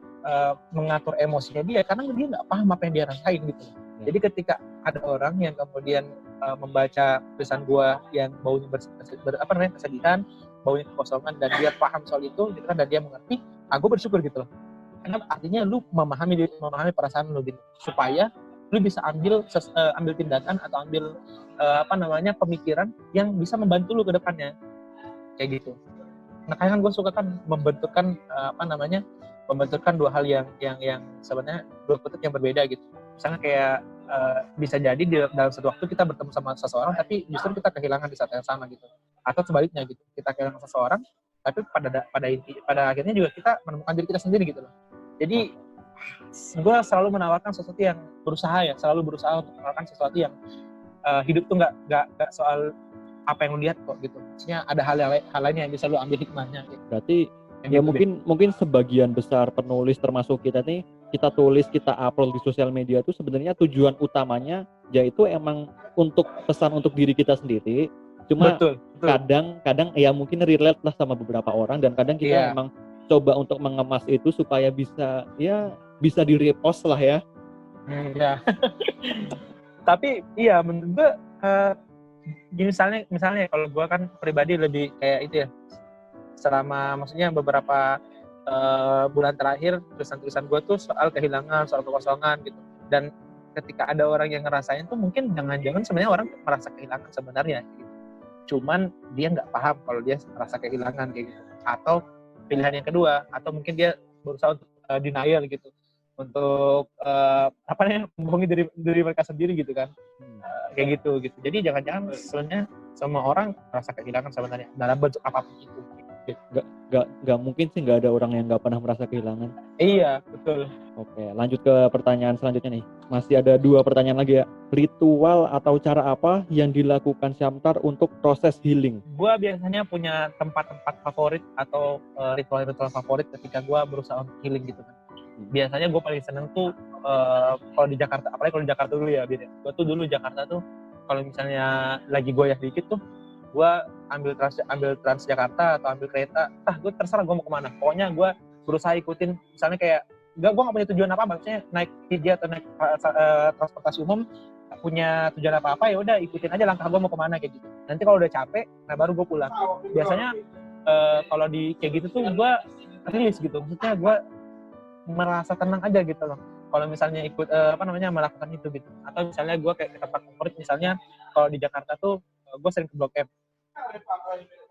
mengatur emosinya dia karena dia nggak paham apa yang dia rasain gitu. Jadi ketika ada orang yang kemudian membaca tulisan gua yang baunya kesedihan, baunya kekosongan, dan dia paham soal itu gitu kan, dan dia mengerti, gue bersyukur gitu loh. Karena artinya lu memahami perasaan lu gitu, supaya lu bisa ambil tindakan atau ambil pemikiran yang bisa membantu lu ke depannya kayak gitu. Makanya kan gue suka kan membenturkan dua hal yang sebenarnya dua kutub yang berbeda gitu. Misalnya kayak bisa jadi dalam satu waktu kita bertemu sama seseorang tapi justru kita kehilangan di saat yang sama gitu. Atau sebaliknya gitu, kita kehilangan seseorang tapi pada akhirnya juga kita menemukan diri kita sendiri gitu loh. Jadi gue selalu menawarkan sesuatu yang selalu berusaha untuk menawarkan sesuatu yang hidup tuh nggak soal apa yang lu lihat kok gitu. Maksudnya ada hal lainnya yang bisa lu ambil hikmahnya gitu. Berarti ya mungkin sebagian besar penulis termasuk kita nih, kita tulis, kita upload di sosial media itu sebenarnya tujuan utamanya yaitu emang untuk pesan untuk diri kita sendiri. Cuma kadang ya mungkin relate lah sama beberapa orang, dan kadang kita emang coba untuk mengemas itu supaya bisa di repost lah ya. Ya. Tapi iya menurut gue misalnya kalau gue kan pribadi lebih kayak itu ya, selama maksudnya beberapa bulan terakhir tulisan-tulisan gue tuh soal kehilangan, soal kekosongan gitu. Dan ketika ada orang yang ngerasain tuh mungkin jangan-jangan sebenarnya orang merasa kehilangan sebenarnya gitu. Cuman dia nggak paham kalau dia merasa kehilangan kayak gitu. Atau pilihan yang kedua, atau mungkin dia berusaha untuk denial gitu, untuk membohongi diri mereka sendiri gitu kan. Kayak gitu. Jadi jangan-jangan sebenarnya semua orang merasa kehilangan sebenarnya dalam bentuk apapun itu. Nggak mungkin sih nggak ada orang yang nggak pernah merasa kehilangan. Iya, betul. Oke, lanjut ke pertanyaan selanjutnya nih. Masih ada 2 pertanyaan lagi ya. Ritual atau cara apa yang dilakukan Syamtar untuk proses healing? Gua biasanya punya tempat-tempat favorit atau ritual-ritual favorit ketika gua berusaha untuk healing gitu kan. Biasanya gue paling seneng tuh kalau di Jakarta, apalagi kalau di Jakarta dulu ya, gue tuh dulu Jakarta tuh kalau misalnya lagi goyah dikit tuh gue ambil Transjakarta atau ambil kereta, gue terserah gue mau kemana, pokoknya gue berusaha ikutin. Misalnya kayak gue nggak punya tujuan apa, maksudnya naik TJ atau naik transportasi umum gak punya tujuan apa ya udah ikutin aja langkah gue mau kemana kayak gitu. Nanti kalau udah capek, nah baru gue pulang. Biasanya kalau di kayak gitu tuh gue rilis gitu, maksudnya gue merasa tenang aja gitu loh kalau misalnya ikut melakukan itu gitu. Atau misalnya gue kayak ke tempat favorit, misalnya kalau di Jakarta tuh gue sering ke Blok M,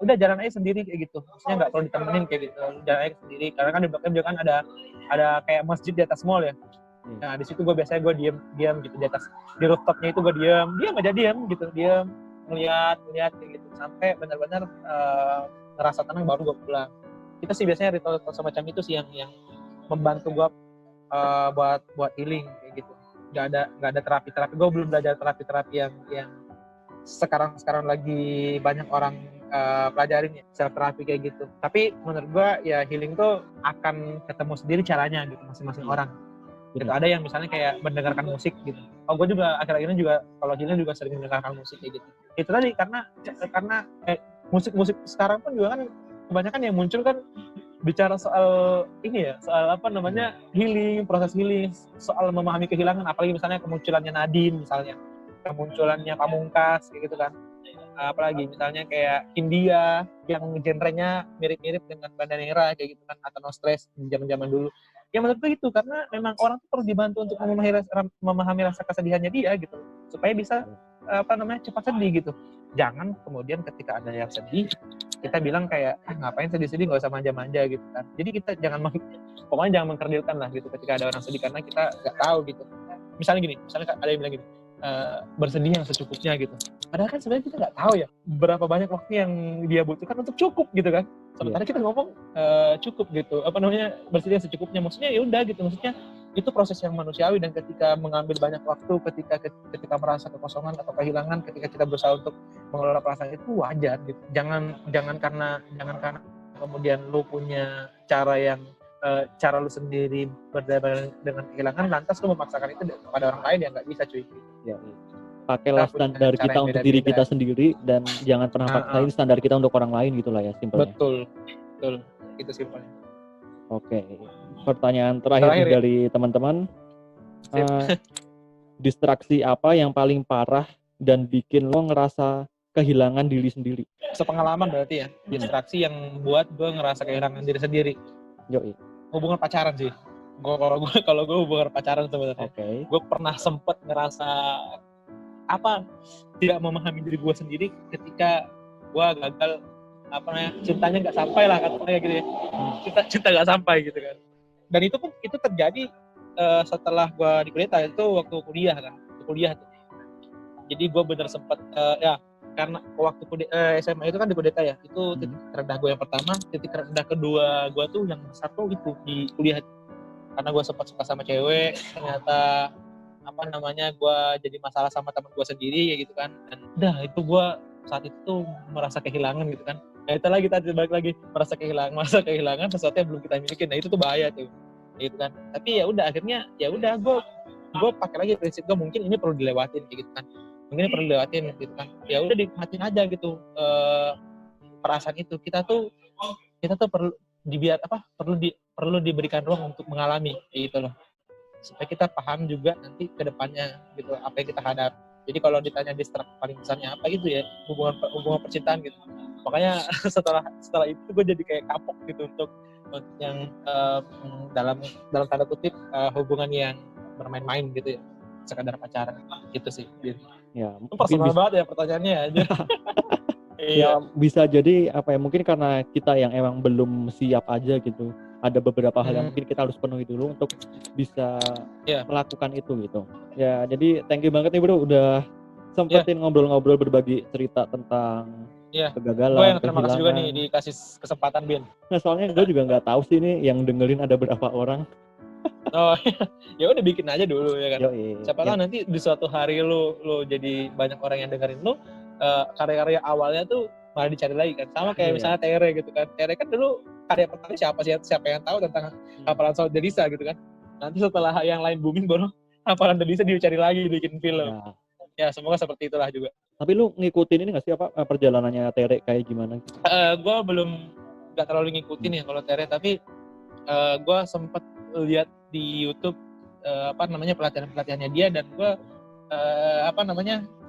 udah jalan aja sendiri kayak gitu, maksudnya nggak perlu ditemenin kayak gitu, jalan aja sendiri. Karena kan di Blok M juga kan ada kayak masjid di atas mall ya. Nah di situ gue biasanya gue diam gitu di atas, di rooftopnya itu gue diam gitu, ngeliat kayak gitu sampai benar-benar ngerasa tenang baru gue pulang. Itu sih biasanya ritual semacam itu sih yang membantu gue buat healing kayak gitu. Gak ada terapi. Gue belum belajar terapi yang sekarang lagi banyak orang pelajarin ya, self terapi kayak gitu. Tapi menurut gue ya healing tuh akan ketemu sendiri caranya gitu masing-masing orang. Gitu. Ada yang misalnya kayak mendengarkan musik gitu. Gue juga akhir-akhir ini juga kalau healing juga sering mendengarkan musik kayak gitu. Itu tadi karena musik sekarang pun juga kan kebanyakan yang muncul kan bicara soal ini ya, soal healing, proses healing, soal memahami kehilangan. Apalagi misalnya kemunculannya Nadine, misalnya kemunculannya Pamungkas kayak gitu kan. Apalagi misalnya kayak India yang genrenya mirip-mirip dengan Bandanera kayak gitu kan, atau No Stress di zaman-zaman dulu. Ya menurut gue itu karena memang orang tuh perlu dibantu untuk memahami rasa kesedihannya dia gitu, supaya bisa cepat sedih gitu. Jangan kemudian ketika ada yang sedih kita bilang kayak ngapain sedih-sedih, nggak usah manja-manja gitu kan. Jadi kita pokoknya jangan mengkerdilkan lah gitu ketika ada orang sedih, karena kita nggak tahu gitu. Misalnya ada yang bilang gini, bersedih yang secukupnya gitu. Padahal kan sebenarnya kita nggak tahu ya berapa banyak waktu yang dia butuhkan untuk cukup gitu kan. Sementara kita ngomong cukup gitu, bersedih yang secukupnya. Maksudnya ya udah gitu, maksudnya itu proses yang manusiawi, dan ketika mengambil banyak waktu, ketika merasa kekosongan atau kehilangan, ketika kita berusaha untuk mengelola perasaan itu wajar gitu. Jangan karena kemudian lu punya cara lu sendiri berdamai dengan kehilangan, lantas lu memaksakan itu kepada orang lain, yang nggak bisa cuy. Ya. Pakailah standar kita untuk diri kita sendiri, dan jangan pernah paksain standar kita untuk orang lain gitulah ya, simpelnya. Betul, itu simpelnya. Oke, pertanyaan terakhir dari teman-teman. Distraksi apa yang paling parah dan bikin lo ngerasa kehilangan diri sendiri? Sepengalaman berarti ya, distraksi yang buat gue ngerasa kehilangan diri sendiri. Yoi. Hubungan pacaran sih. Kalau gue hubungan pacaran sebenarnya. Okay. Gue pernah sempet ngerasa tidak memahami diri gue sendiri ketika gue gagal cintanya nggak sampai lah katanya gitu ya. Cinta nggak sampai gitu kan. Dan itu terjadi setelah gue di Kudeta, itu waktu kuliah tuh. Jadi gue bener sempet karena waktu SMA itu kan di Kudeta ya, itu titik terendah gue yang pertama. Titik terendah kedua gue tuh yang satu itu di kuliah, karena gue sempat suka sama cewek, ternyata gue jadi masalah sama teman gue sendiri ya gitu kan. Dan udah itu gue saat itu tuh merasa kehilangan gitu kan. Nah itu lagi tadi balik lagi merasa kehilangan sesuatu yang belum kita miliki. Nah itu tuh bahaya tuh gitu kan. Tapi ya udah akhirnya ya udah gue pakai lagi prinsip gue, mungkin ini perlu dilewatin kayak gitu kan. mungkin ini perlu dilewatin gitu kan. Ya udah nikmatin aja gitu perasaan itu. Kita tuh perlu perlu diberikan ruang untuk mengalami gitu loh, supaya kita paham juga nanti ke depannya gitu apa yang kita hadapi. Jadi kalau ditanya distract paling besarnya apa gitu ya, hubungan percintaan gitu. Makanya setelah itu gue jadi kayak kapok gitu untuk yang dalam tanda kutip hubungan yang bermain-main gitu ya, sekadar pacaran gitu sih. Ya, Itu mungkin personal banget ya pertanyaannya aja. Iya. ya bisa jadi apa ya, mungkin karena kita yang emang belum siap aja gitu. Ada beberapa hal yang mungkin kita harus penuhi dulu untuk bisa melakukan itu gitu. Ya, jadi thank you banget nih bro udah sempetin ngobrol-ngobrol berbagi cerita tentang kegagalan, gue yang terima kasih juga nih kehilangan. dikasih kesempatan, Bin. Nah, soalnya gue juga nggak tahu sih nih yang dengerin ada berapa orang. Oh, ya udah bikin aja dulu ya kan. Yoi. Siapa tahu nanti di suatu hari lu jadi banyak orang yang dengerin lu, karya-karya awalnya tuh malah dicari lagi kan. Sama kayak misalnya Tere gitu kan. Tere kan dulu karya pertama siapa yang tahu tentang hafalan Saud Delisa gitu kan. Nanti setelah yang lain booming baru hafalan Delisa dicari lagi bikin film. Ya semoga seperti itulah juga. Tapi lu ngikutin ini nggak sih apa perjalanannya Tere kayak gimana? Gue belum nggak terlalu ngikutin ya kalau Tere, tapi gue sempet lihat di YouTube pelatihannya dia, dan gue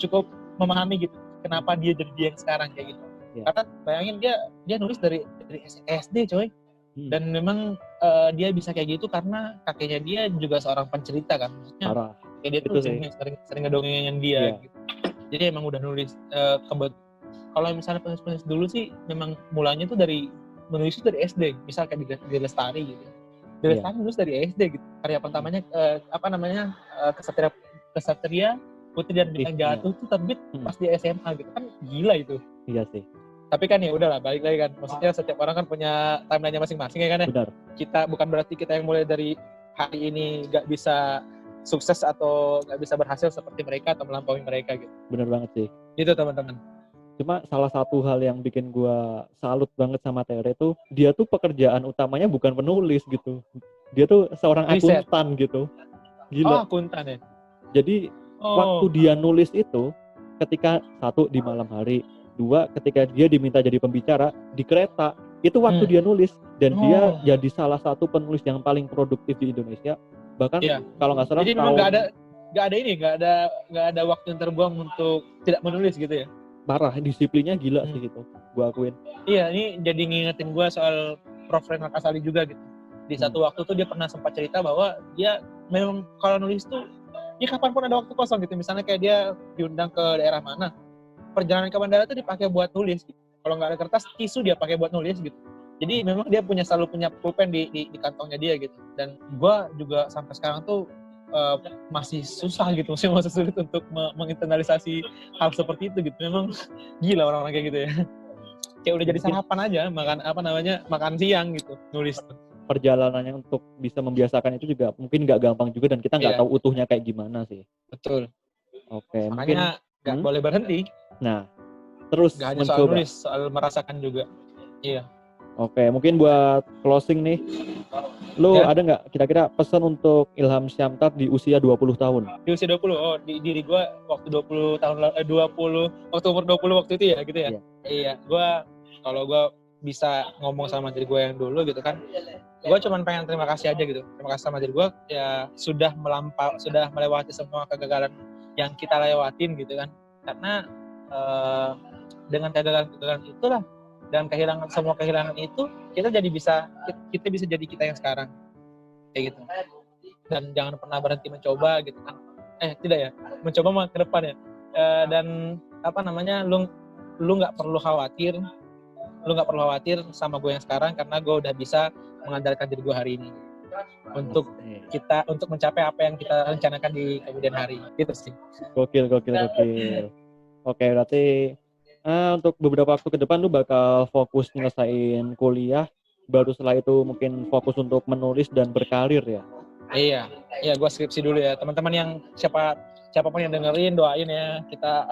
cukup memahami gitu kenapa dia jadi dia yang sekarang kayak gitu. Karena bayangin dia nulis dari SD coy. Dan memang dia bisa kayak gitu karena kakeknya dia juga seorang pencerita kan, maksudnya kayak dia tuh sering ngedongengin dia gitu. Jadi emang udah nulis. Kalau misalnya penulis dulu sih memang mulanya tuh dari menulis itu dari SD, misal kayak di Lestari gitu. Di Lestari nulis dari SD gitu. Karya pertamanya Kesatria Putri dan Bintang Jatuh tuh terbit pas di SMA gitu kan, gila itu. Iya sih. Tapi kan ya udahlah, balik lagi kan. Maksudnya setiap orang kan punya timeline-nya masing-masing ya kan ya. Benar. Kita bukan berarti kita yang mulai dari hari ini gak bisa sukses atau gak bisa berhasil seperti mereka atau melampaui mereka gitu. Benar banget sih. Gitu teman-teman. Cuma salah satu hal yang bikin gua salut banget sama Tere tuh, dia tuh pekerjaan utamanya bukan penulis gitu. Dia tuh seorang akuntan gitu. Gila. Oh, akuntan ya. Jadi waktu dia nulis itu, ketika satu di malam hari, dua ketika dia diminta jadi pembicara di kereta, itu waktu dia nulis, dan dia jadi salah satu penulis yang paling produktif di Indonesia. Bahkan kalau nggak salah jadi memang nggak ada waktu yang terbuang untuk tidak menulis gitu ya. Parah, disiplinnya gila sih gitu, gua akuin. Iya, ini jadi ngingetin gua soal Prof. Renal Kasali juga gitu. Di satu waktu tuh dia pernah sempat cerita bahwa dia memang kalau nulis tuh ya kapanpun ada waktu kosong gitu. Misalnya kayak dia diundang ke daerah mana, perjalanan ke bandara tuh dipakai buat nulis gitu. Kalau nggak ada kertas, tisu dia pakai buat nulis gitu. Jadi memang dia selalu punya pulpen di kantongnya dia gitu. Dan gua juga sampai sekarang tuh masih susah gitu, masih sulit untuk menginternalisasi hal seperti itu gitu. Memang gila orang-orang kayak gitu ya. Kayak udah jadi sarapan aja, makan siang gitu, nulis. Perjalanannya untuk bisa membiasakan itu juga mungkin nggak gampang juga, dan kita nggak tahu utuhnya kayak gimana sih. Betul. Oke, makanya nggak boleh berhenti. Nah, terus nggak hanya soal nulis, soal merasakan juga. Iya. Oke, mungkin buat closing nih, lu ada nggak kira-kira pesan untuk Ilham Syamtar di usia 20 tahun? Di usia 20, di diri gue waktu 20 tahun waktu umur 20 waktu itu ya gitu ya. Iya, kalau gue bisa ngomong sama diri gue yang dulu gitu kan, gue cuma pengen terima kasih aja gitu. Terima kasih sama diri gue ya sudah melewati semua kegagalan yang kita lewatin gitu kan. Karena dengan kegagalan itulah, dan semua kehilangan itu kita bisa jadi kita yang sekarang kayak gitu. Dan jangan pernah berhenti mencoba gitu kan. Mencoba mah ke depan ya. Dan lu nggak perlu khawatir sama gue yang sekarang, karena gue udah bisa mengandalkan diri gue hari ini untuk mencapai apa yang kita rencanakan di kemudian hari. Gitu sih. Gokil. Oke, berarti untuk beberapa waktu ke depan lu bakal fokus nyelesain kuliah, baru setelah itu mungkin fokus untuk menulis dan berkarir ya? Iya, gue skripsi dulu ya. Teman-teman yang siapapun yang dengerin, doain ya. Kita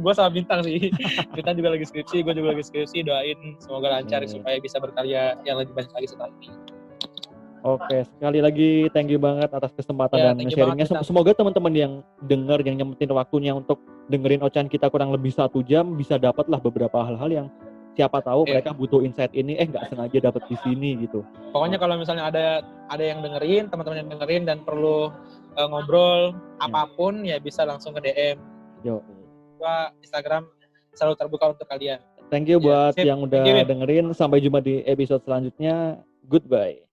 gue sama Bintang sih. Bintang juga lagi skripsi, gue juga lagi skripsi. Doain semoga lancar supaya bisa berkarya yang lebih banyak lagi setelah ini. Oke, sekali lagi thank you banget atas kesempatan dan sharingnya. Semoga teman-teman yang dengar, yang nyempetin waktunya untuk dengerin ocehan kita kurang lebih 1 jam, bisa dapat lah beberapa hal-hal yang siapa tahu Iya. mereka butuh insight ini, nggak sengaja dapat di sini gitu. Pokoknya kalau misalnya ada yang dengerin, teman-teman yang dengerin dan perlu ngobrol apapun ya bisa langsung ke DM. Yo. Gua Instagram selalu terbuka untuk kalian. Thank you buat Sip. yang Thank you, udah Win. dengerin. Sampai jumpa di episode selanjutnya. Goodbye.